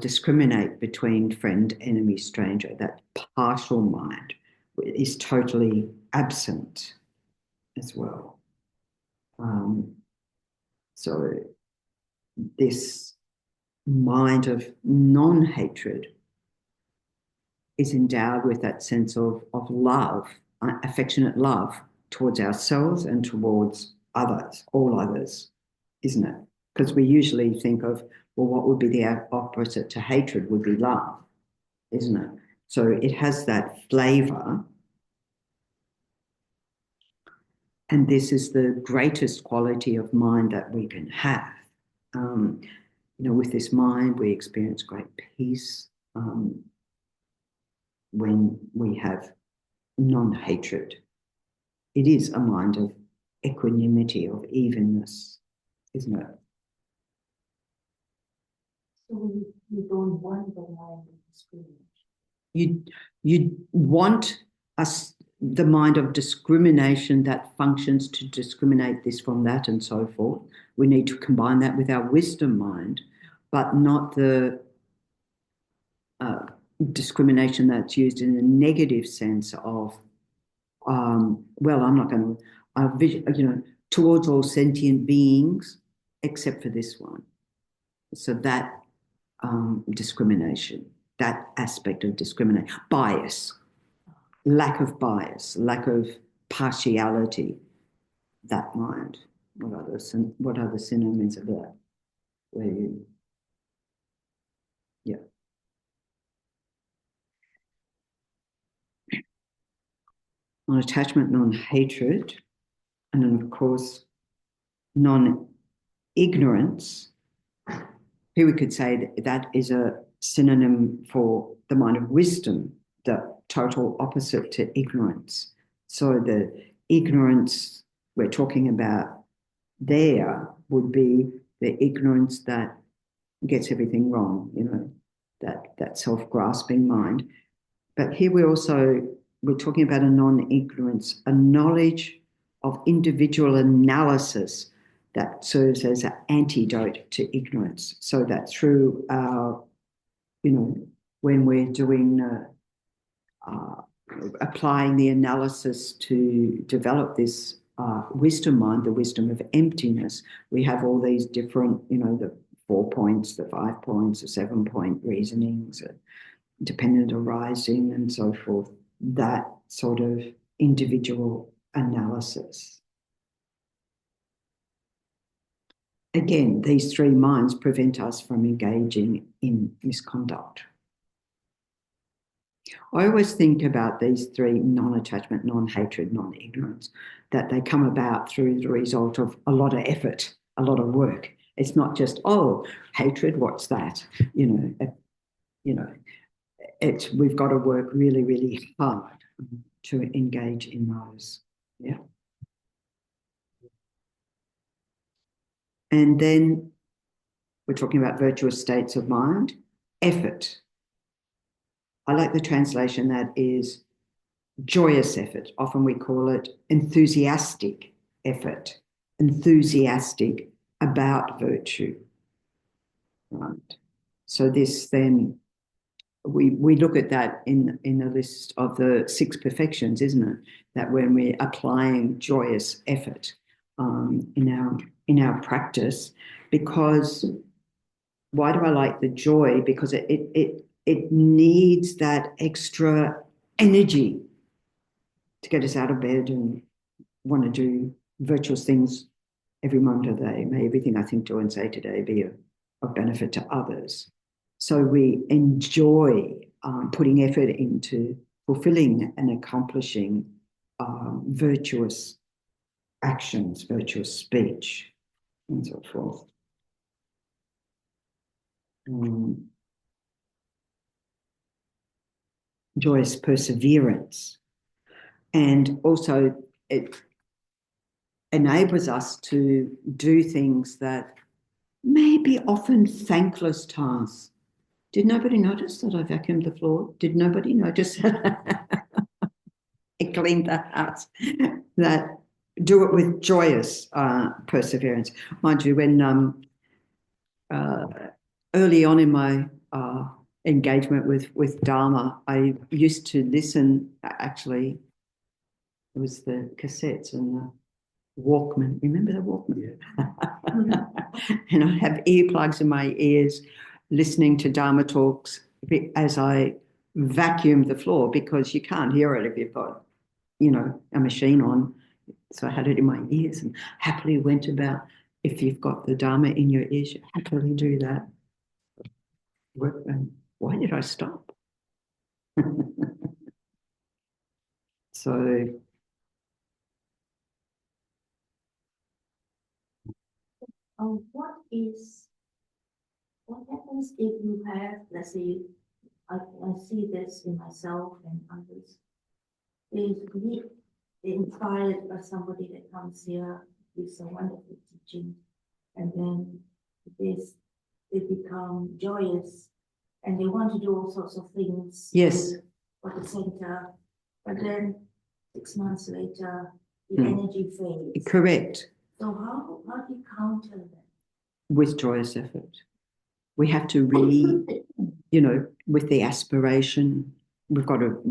discriminate between friend, enemy, stranger, that partial mind is totally absent as well. So this mind of non-hatred is endowed with that sense of love, affectionate love towards ourselves and towards others, all others, isn't it? Because we usually think of, well, what would be the opposite to hatred would be love, isn't it? So it has that flavour. And this is the greatest quality of mind that we can have. With this mind, we experience great peace when we have non-hatred. It is a mind of equanimity, of evenness, isn't it? So you don't want the mind of discrimination. You want the mind of discrimination that functions to discriminate this from that and so forth. We need to combine that with our wisdom mind, but not the discrimination that's used in a negative sense of, well, I'm not going to, towards all sentient beings except for this one. So that discrimination, that aspect of discrimination, bias, lack of bias, lack of partiality, that mind. What are the synonyms of that? Non-attachment, non-hatred, and then of course non-ignorance. Here we could say that is a synonym for the mind of wisdom, the total opposite to ignorance. So the ignorance we're talking about there would be the ignorance that gets everything wrong, that self-grasping mind. But here we're talking about a non-ignorance, a knowledge of individual analysis that serves as an antidote to ignorance. So that through our, when we're doing, applying the analysis to develop this wisdom mind, the wisdom of emptiness, we have all these different, the 4 points, the 5 points, the 7-point reasonings, dependent arising and so forth, that sort of individual analysis. Again, these 3 minds prevent us from engaging in misconduct. I always think about these 3, non-attachment, non-hatred, non-ignorance, that they come about through the result of a lot of effort, a lot of work. It's not just, oh, hatred, what's that? We've got to work really, really hard to engage in those. Yeah. And then we're talking about virtuous states of mind. Effort. I like the translation that is joyous effort. Often we call it enthusiastic effort. Enthusiastic about virtue. Right. So this then, we look at that in the list of the 6 perfections, isn't it? That when we're applying joyous effort in our practice, because why do I like the joy? Because it needs that extra energy to get us out of bed and want to do virtuous things every moment of the day. May everything I think, do, and say today be of benefit to others. So we enjoy putting effort into fulfilling and accomplishing virtuous actions, virtuous speech, and so forth. Joyous perseverance. And also it enables us to do things that may be often thankless tasks. Did nobody notice that I vacuumed the floor? Did nobody notice that I cleaned the house? That do it with joyous perseverance. Mind you, when early on in my engagement with Dharma, I used to listen, actually, it was the cassettes and the Walkman. Remember the Walkman? Yeah. And I have earplugs in my ears listening to Dharma talks as I vacuum the floor, because you can't hear it if you've got, a machine on. So I had it in my ears and happily went about. If you've got the Dharma in your ears, you happily do that. And why did I stop? So what happens if you have, let's say, I see this in myself and others, is we inspired by somebody that comes here with a wonderful teaching, and then they become joyous and they want to do all sorts of things. Yes. For the center, but then 6 months later, the energy fades. Correct. So how do you counter that? With joyous effort. We have to with the aspiration, we've got to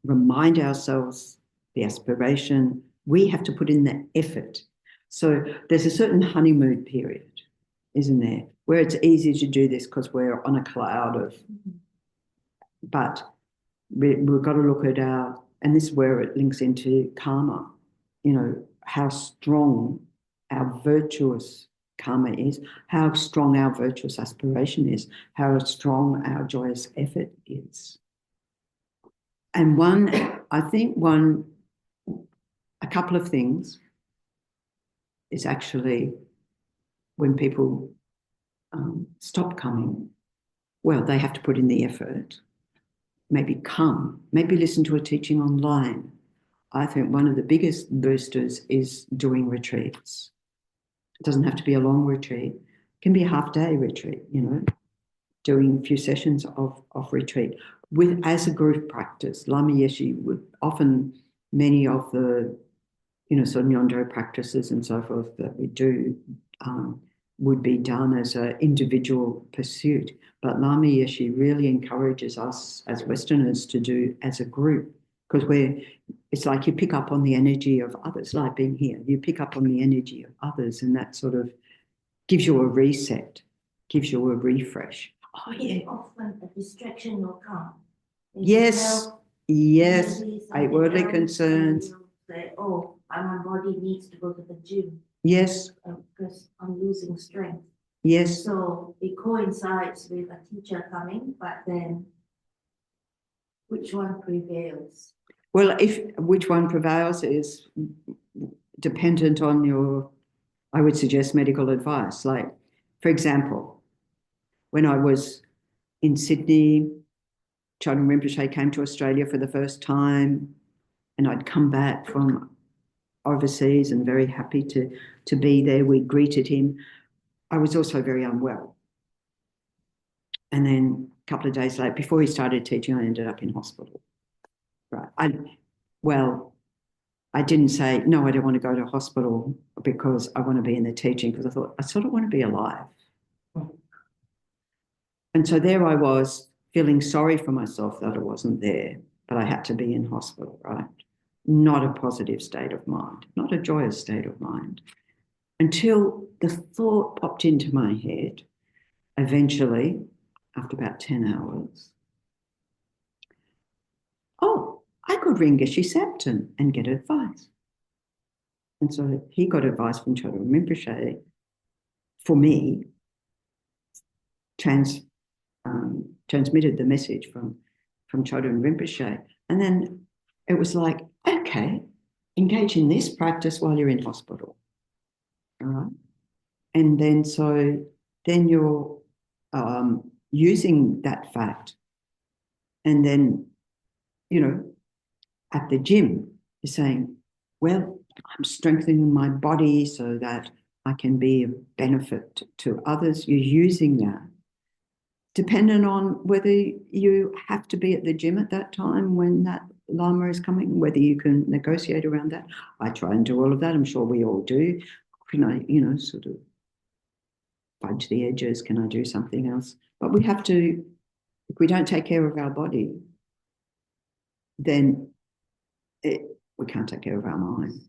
remind ourselves the aspiration. We have to put in the effort. So there's a certain honeymoon period, isn't there, where it's easy to do this because we're on a cloud of, but we've got to look at and this is where it links into karma, how strong our virtuous karma is, how strong our virtuous aspiration is, how strong our joyous effort is. And a couple of things is actually when people stop coming, well, they have to put in the effort, maybe listen to a teaching online. I think one of the biggest boosters is doing retreats. It doesn't have to be a long retreat. It can be a half-day retreat, doing a few sessions of retreat as a group practice. Lama Yeshe would often, many of the, sort of Nyondo practices and so forth that we do would be done as an individual pursuit. But Lama Yeshe really encourages us as Westerners to do as a group, because it's like you pick up on the energy of others, like being here. You pick up on the energy of others, and that sort of gives you a reset, gives you a refresh. Oh, yeah. Often a distraction will come. Yes, outwardly concerned. Say, oh, my body needs to go to the gym. Yes. Because I'm losing strength. Yes. So it coincides with a teacher coming, but then which one prevails? Well, which one prevails is dependent on your, I would suggest, medical advice. Like, for example, when I was in Sydney, Chökyi Rinpoche came to Australia for the first time, and I'd come back from overseas and very happy to be there. We greeted him. I was also very unwell. And then a couple of days later, before he started teaching, I ended up in hospital. Right. I didn't say, no, I don't want to go to hospital because I want to be in the teaching, because I thought, I sort of want to be alive. And so there I was, feeling sorry for myself that I wasn't there, but I had to be in hospital, right? Not a positive state of mind, not a joyous state of mind, until the thought popped into my head, eventually, after about 10 hours, oh, I could ring Geshe Thubten and get advice. And so he got advice from Chökyi Rinpoche for me, transmitted the message from Chökyi Rinpoche. And then it was like, okay, engage in this practice while you're in hospital. All right. And then then you're using that fact. And then, at the gym, you're saying, well, I'm strengthening my body so that I can be of benefit to others. You're using that. dependent on whether you have to be at the gym at that time when that Lama is coming, whether you can negotiate around that. I try and do all of that. I'm sure we all do. Can I, sort of fudge the edges? Can I do something else? But we have to, if we don't take care of our body, then we can't take care of our mind.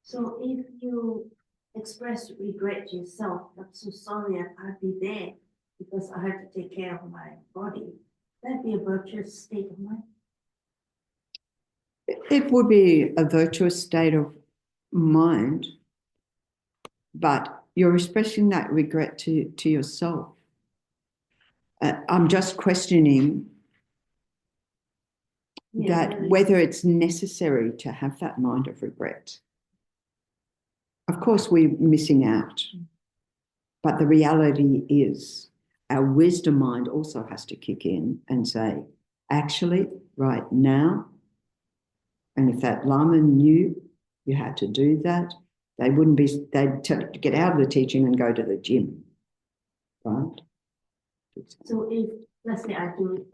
So if you express regret yourself, I'm so sorry I can't be there because I have to take care of my body, that'd be a virtuous state of mind. It would be a virtuous state of mind, but you're expressing that regret to yourself. I'm just questioning that whether it's necessary to have that mind of regret. Of course, we're missing out, but the reality is our wisdom mind also has to kick in and say, actually, right now, and if that Lama knew you had to do that, they'd tell you to get out of the teaching and go to the gym, right? So if, let's say I do it,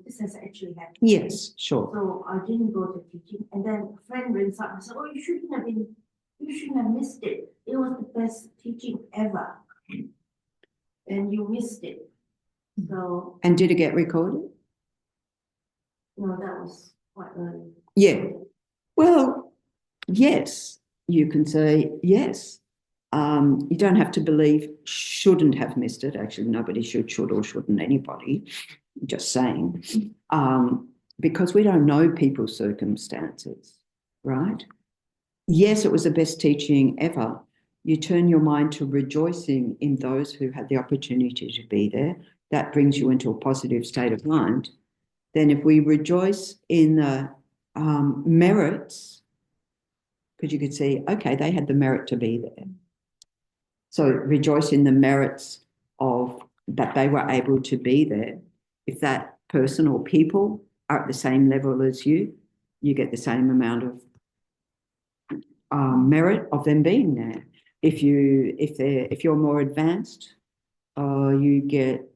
this has actually happened. Yes, sure. So I didn't go to teaching, and then a friend brings up and said, oh, you shouldn't have missed it. It was the best teaching ever. And you missed it. So. And did it get recorded? No, that was quite early. Yeah. Well, yes, you can say yes. You don't have to believe shouldn't have missed it. Actually, nobody should or shouldn't anybody. Just saying. Because we don't know people's circumstances, right? Yes, it was the best teaching ever. You turn your mind to rejoicing in those who had the opportunity to be there. That brings you into a positive state of mind. Then if we rejoice in the merits, because you could see, okay, they had the merit to be there. So rejoice in the merits of that they were able to be there. If that person or people are at the same level as you, you get the same amount of merit of them being there. If you're more advanced, you get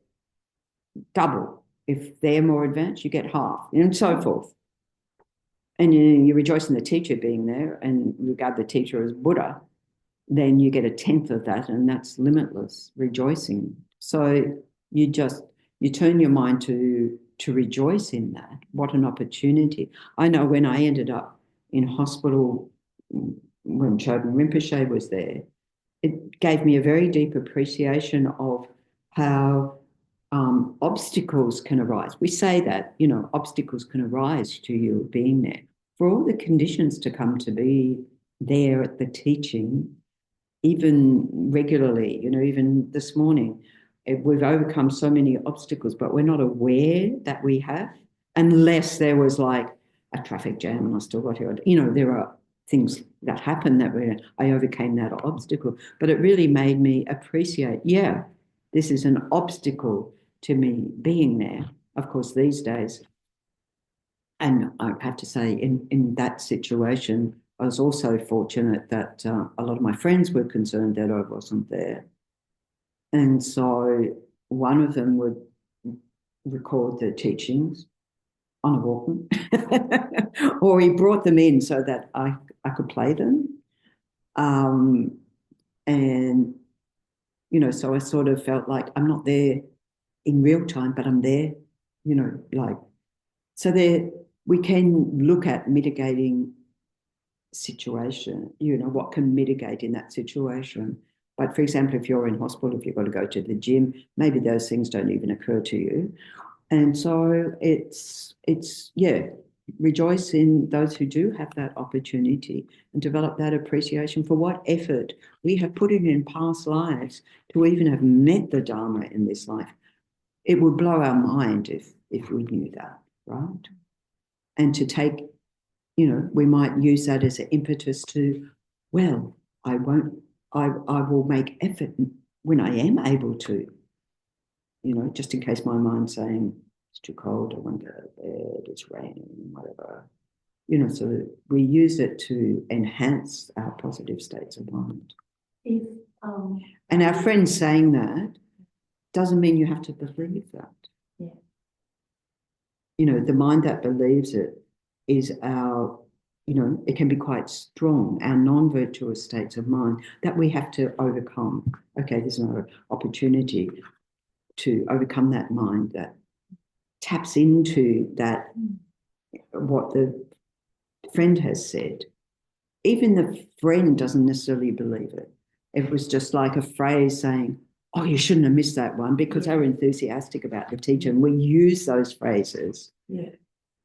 double. If they're more advanced, you get half, and so forth. And you rejoice in the teacher being there and regard the teacher as Buddha, then you get a tenth of that, and that's limitless rejoicing. So you turn your mind to rejoice in that. What an opportunity. I know when I ended up in hospital when Chökyi Rinpoche was there, it gave me a very deep appreciation of how obstacles can arise. We say that, obstacles can arise to you being there. For all the conditions to come to be there at the teaching, even regularly, even this morning, we've overcome so many obstacles, but we're not aware that we have, unless there was like a traffic jam and I still got here. There are things that happen that I overcame that obstacle, but it really made me appreciate, this is an obstacle to me being there. Of course, these days, and I have to say in that situation, I was also fortunate that a lot of my friends were concerned that I wasn't there. And so one of them would record the teachings on a Walkman, or he brought them in so that I could play them. And, so I sort of felt like I'm not there in real time, but I'm there, so there we can look at mitigating situation, what can mitigate in that situation. But for example, if you're in hospital, if you've got to go to the gym, maybe those things don't even occur to you. And so it's rejoice in those who do have that opportunity and develop that appreciation for what effort we have put in past lives to even have met the Dharma in this life. It would blow our mind if we knew that, right? And to take, we might use that as an impetus to, I will make effort when I am able to, just in case my mind's saying it's too cold, I won't go to bed, it's raining, whatever. So we use it to enhance our positive states of mind. And our friend saying that doesn't mean you have to believe that. Yeah. You know, the mind that believes it is our, you know, it can be quite strong, our non-virtuous states of mind that we have to overcome. Okay, there's no opportunity to overcome that mind that taps into that, what the friend has said. Even the friend doesn't necessarily believe it. It was just like a phrase saying, oh, you shouldn't have missed that one, because they were enthusiastic about the teacher. And we use those phrases. Yeah.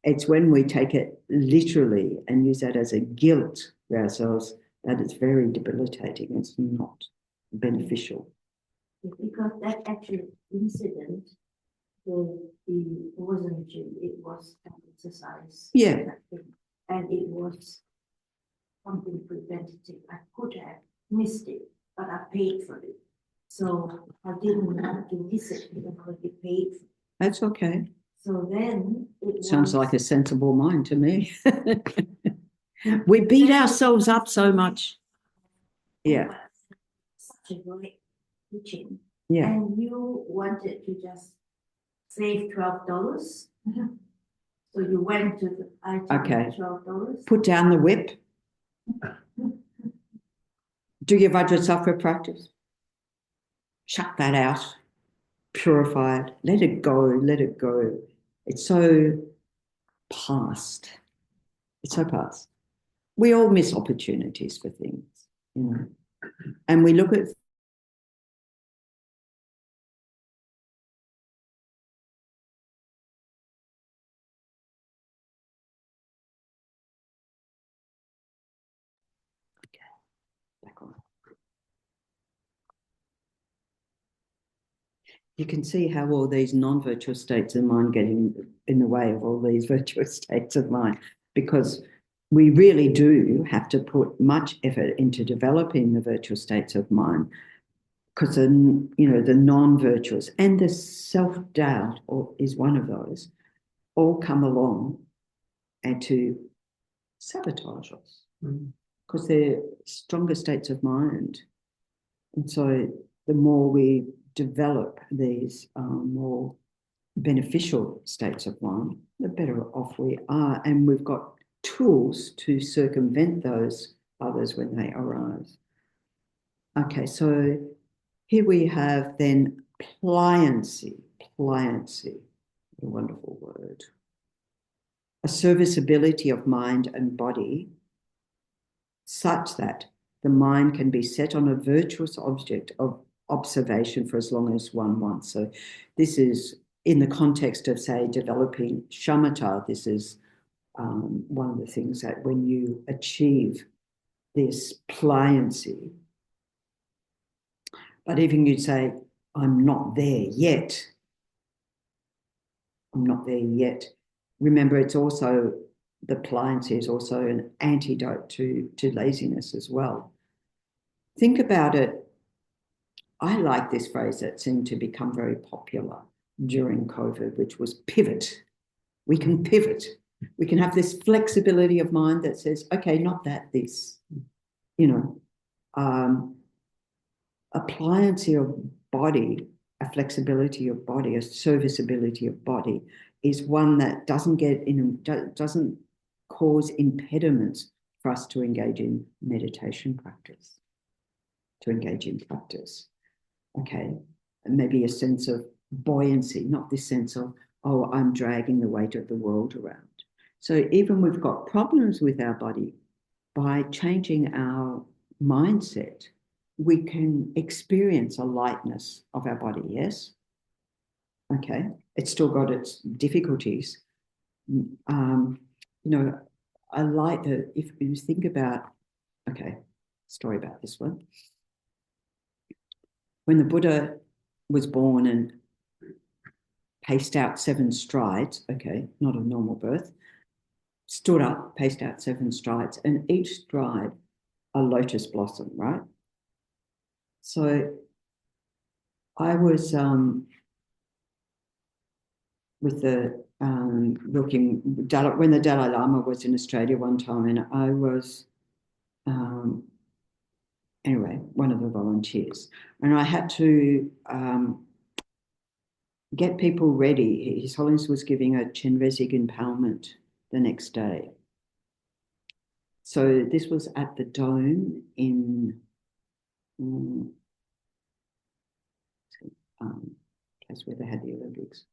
It's when we take it literally and use that as a guilt for ourselves that it's very debilitating. It's not beneficial. Because that actual incident, it wasn't gym, it was an exercise. Yeah. And it was something preventative. I could have missed it, but I paid for it. So I didn't have to miss it because I paid for it. That's okay. So then it Sounds was, like a sensible mind to me. We beat ourselves up so much. Yeah. such a great teaching. Yeah. And you wanted to just save $12. So you went to the item Okay. $12. Put down the whip. Do your Vajrasattva practice. Shut that out. Purify it. Let it go. Let it go. It's so past. It's so past. We all miss opportunities for things, you know. And we look at back on. You can see how all these non-virtuous states of mind get in the way of all these virtuous states of mind, because we really do have to put much effort into developing the virtuous states of mind, because the non-virtuous and the self-doubt is one of those, all come along and to sabotage us, because they're stronger states of mind. And so the more we develop these more beneficial states of mind, the better off we are. And we've got tools to circumvent those others when they arise. Okay, so here we have then pliancy, a wonderful word. A serviceability of mind and body such that the mind can be set on a virtuous object of observation for as long as one wants. So this is in the context of, say, developing shamatha. This is one of the things that when you achieve this pliancy, but even you'd say, I'm not there yet. I'm not there yet. Remember, it's also, the pliancy is also an antidote to laziness as well. Think about it. I like this phrase that seemed to become very popular during COVID, which was pivot. We can pivot. We can have this flexibility of mind that says, okay, not that, this, you know, a pliancy of body, a flexibility of body, a serviceability of body is one that doesn't cause impediments for us to engage in meditation practice, to engage in practice. Okay, and maybe a sense of buoyancy, not this sense of, oh, I'm dragging the weight of the world around. So even we've got problems with our body, by changing our mindset, we can experience a lightness of our body, yes? Okay, it's still got its difficulties. I like that if you think about, okay, story about this one. When the Buddha was born and paced out 7 strides, okay, not a normal birth, stood up, paced out 7 strides, and each stride a lotus blossom, right? So I was with the looking, when the Dalai Lama was in Australia one time, and I was, anyway, one of the volunteers, and I had to get people ready. His Holiness was giving a Chenrezig empowerment the next day. So this was at the Dome in place where they had the Olympics.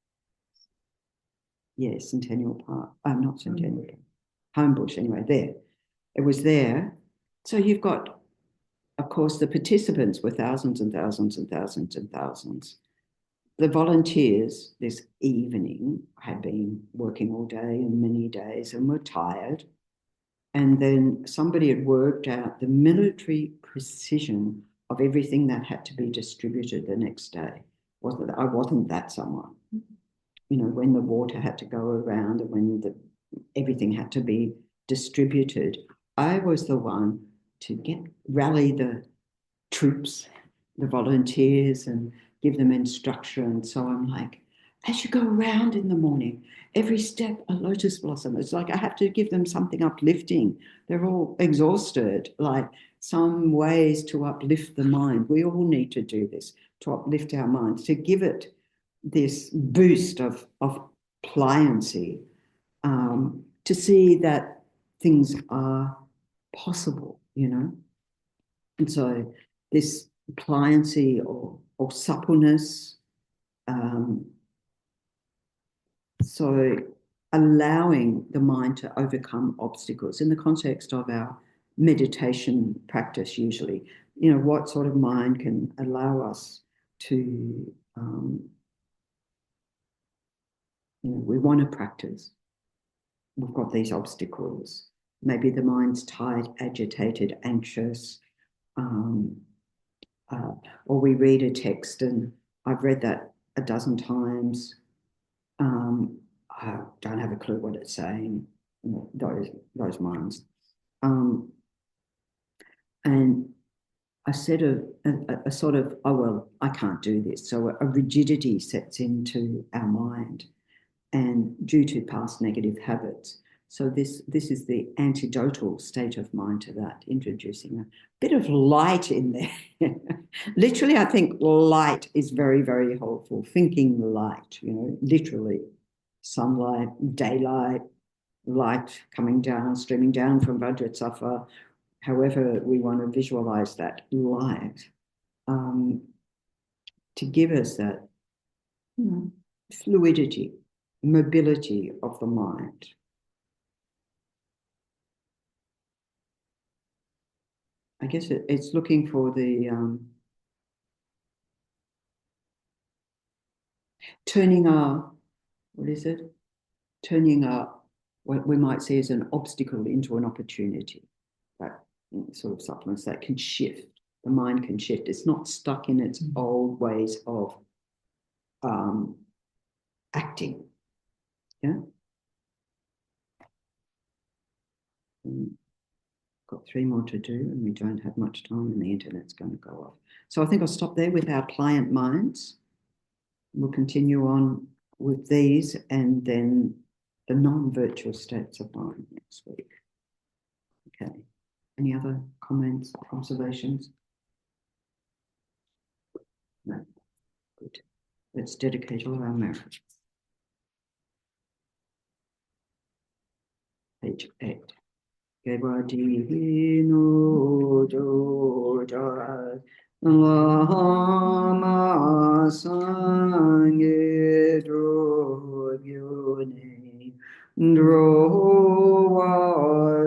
Yeah, Centennial Park. Not Centennial Park. Homebush, anyway, there. It was there. So you've got, of course, the participants were thousands and thousands and thousands and thousands. The volunteers this evening had been working all day and many days and were tired. And then somebody had worked out the military precision of everything that had to be distributed the next day. I wasn't that someone. You know, when the water had to go around and when everything had to be distributed, I was the one to rally the troops, the volunteers, and give them instruction. So I'm like, as you go around in the morning, every step a lotus blossom. It's like I have to give them something uplifting. They're all exhausted, like some ways to uplift the mind. We all need to do this, to uplift our minds, to give it this boost of pliancy, to see that things are possible, you know. And so this pliancy or suppleness, so allowing the mind to overcome obstacles in the context of our meditation practice usually, you know, what sort of mind can allow us to, you know, we want to practice. We've got these obstacles. Maybe the mind's tired, agitated, anxious, or we read a text, and I've read that a dozen times. I don't have a clue what it's saying. You know, those minds, and a sort of, oh well, I can't do this. So a rigidity sets into our mind, and due to past negative habits. So this is the antidotal state of mind to that, introducing a bit of light in there. Literally, I think light is very, very helpful. Thinking light, you know, literally. Sunlight, daylight, light coming down, streaming down from Vajrasattva, however we want to visualize that light, to give us that, you know, fluidity, mobility of the mind. I guess it's looking for the turning what we might see as an obstacle into an opportunity. That sort of supplements that can shift. The mind can shift. It's not stuck in its old ways of acting. Yeah. Got 3 more to do, and we don't have much time, and the internet's going to go off. So I think I'll stop there with our pliant minds. We'll continue on with these, and then the non-virtual states of mind next week. Okay. Any other comments, observations? No. Good. Let's dedicate all our merit. Page 8. Kevadihino Joja Lama Sangye Drogyone Drova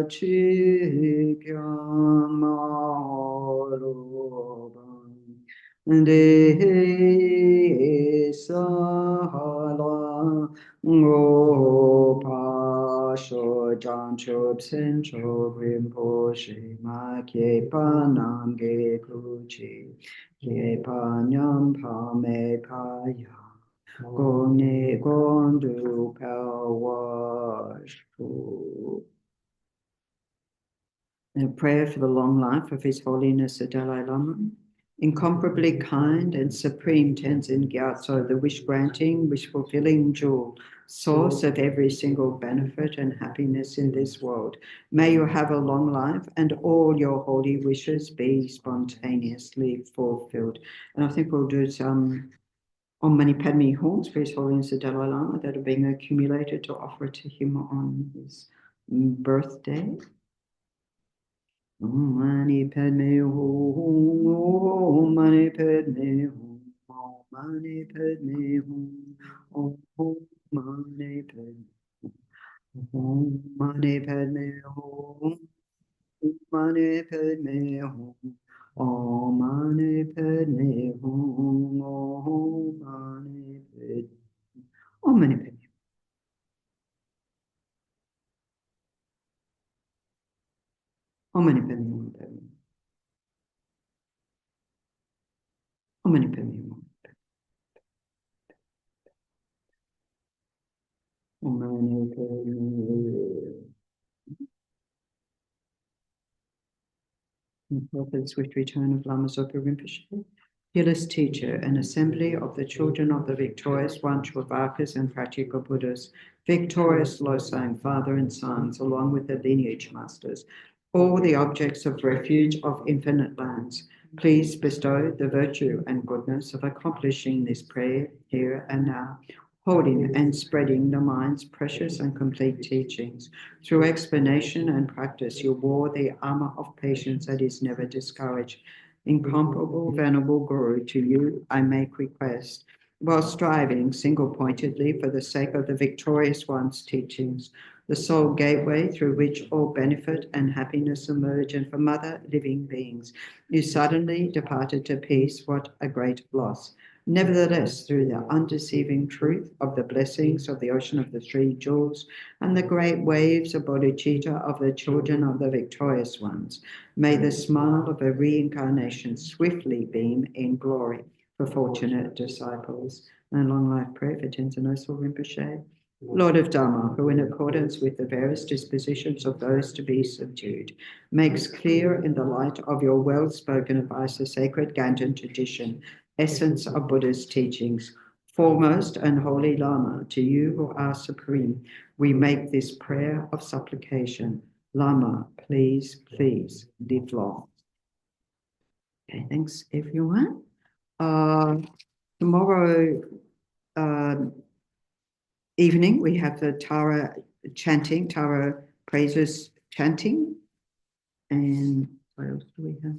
Chikyamaloban De Sahala Gopa Shojan Chob Sen Chob Rinpoche Ma Kepa Nam Ge Kuchi Kepa Nyam Pa Me Kaya Gone Gondu Pawashu. And a prayer for the long life of His Holiness the Dalai Lama. Incomparably kind and supreme Tenzin Gyatso, the wish-granting, wish-fulfilling jewel, source of every single benefit and happiness in this world. May you have a long life and all your holy wishes be spontaneously fulfilled. And I think we'll do some Om Mani Padme Hum, His Holiness the Dalai Lama, that are being accumulated to offer to him on his birthday. Om Mani Padme Hum, Om Mani Padme Hum, Om Mani Padme Hum, Om Mani Padme Hum, Om Mani Padme Hum, Om Mani Padme Hum, Om Mani Padme Hum, Om Mani Padme Om Mani Padme Om Mani Padme Om Mani Padme Om Mani Padme. The Prophet's swift return of Lama Zopa Rinpoche, fearless teacher, an assembly of the children of the victorious one, Shravakas and practical Buddhas, victorious Losang, father and sons, along with the lineage masters, all the objects of refuge of infinite lands. Please bestow the virtue and goodness of accomplishing this prayer here and now, holding and spreading the mind's precious and complete teachings. Through explanation and practice, you wore the armor of patience that is never discouraged. Incomparable Venerable Guru, to you I make request, while striving single-pointedly for the sake of the victorious one's teachings, the sole gateway through which all benefit and happiness emerge, and from other living beings. You suddenly departed to peace, what a great loss. Nevertheless, through the undeceiving truth of the blessings of the ocean of the three jewels and the great waves of bodhicitta of the children of the victorious ones, may the smile of a reincarnation swiftly beam in glory for fortunate disciples. And long life prayer for Tenzin Osul Rinpoche. Lord of Dharma, who in accordance with the various dispositions of those to be subdued, makes clear in the light of your well-spoken advice the sacred Ganjan tradition, essence of Buddha's teachings, foremost and holy Lama, to you who are supreme, we make this prayer of supplication. Lama, please, please live long. Okay, thanks everyone. Tomorrow evening we have the Tara chanting, Tara praises chanting. And what else do we have?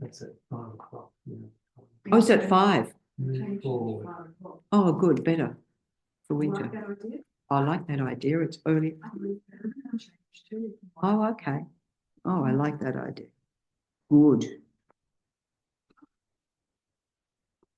That's at 5 o'clock. Yeah. Oh, it's at 5. Move forward. Oh, good, better for winter. I like that idea. It's early. Oh, okay. Oh, I like that idea. Good.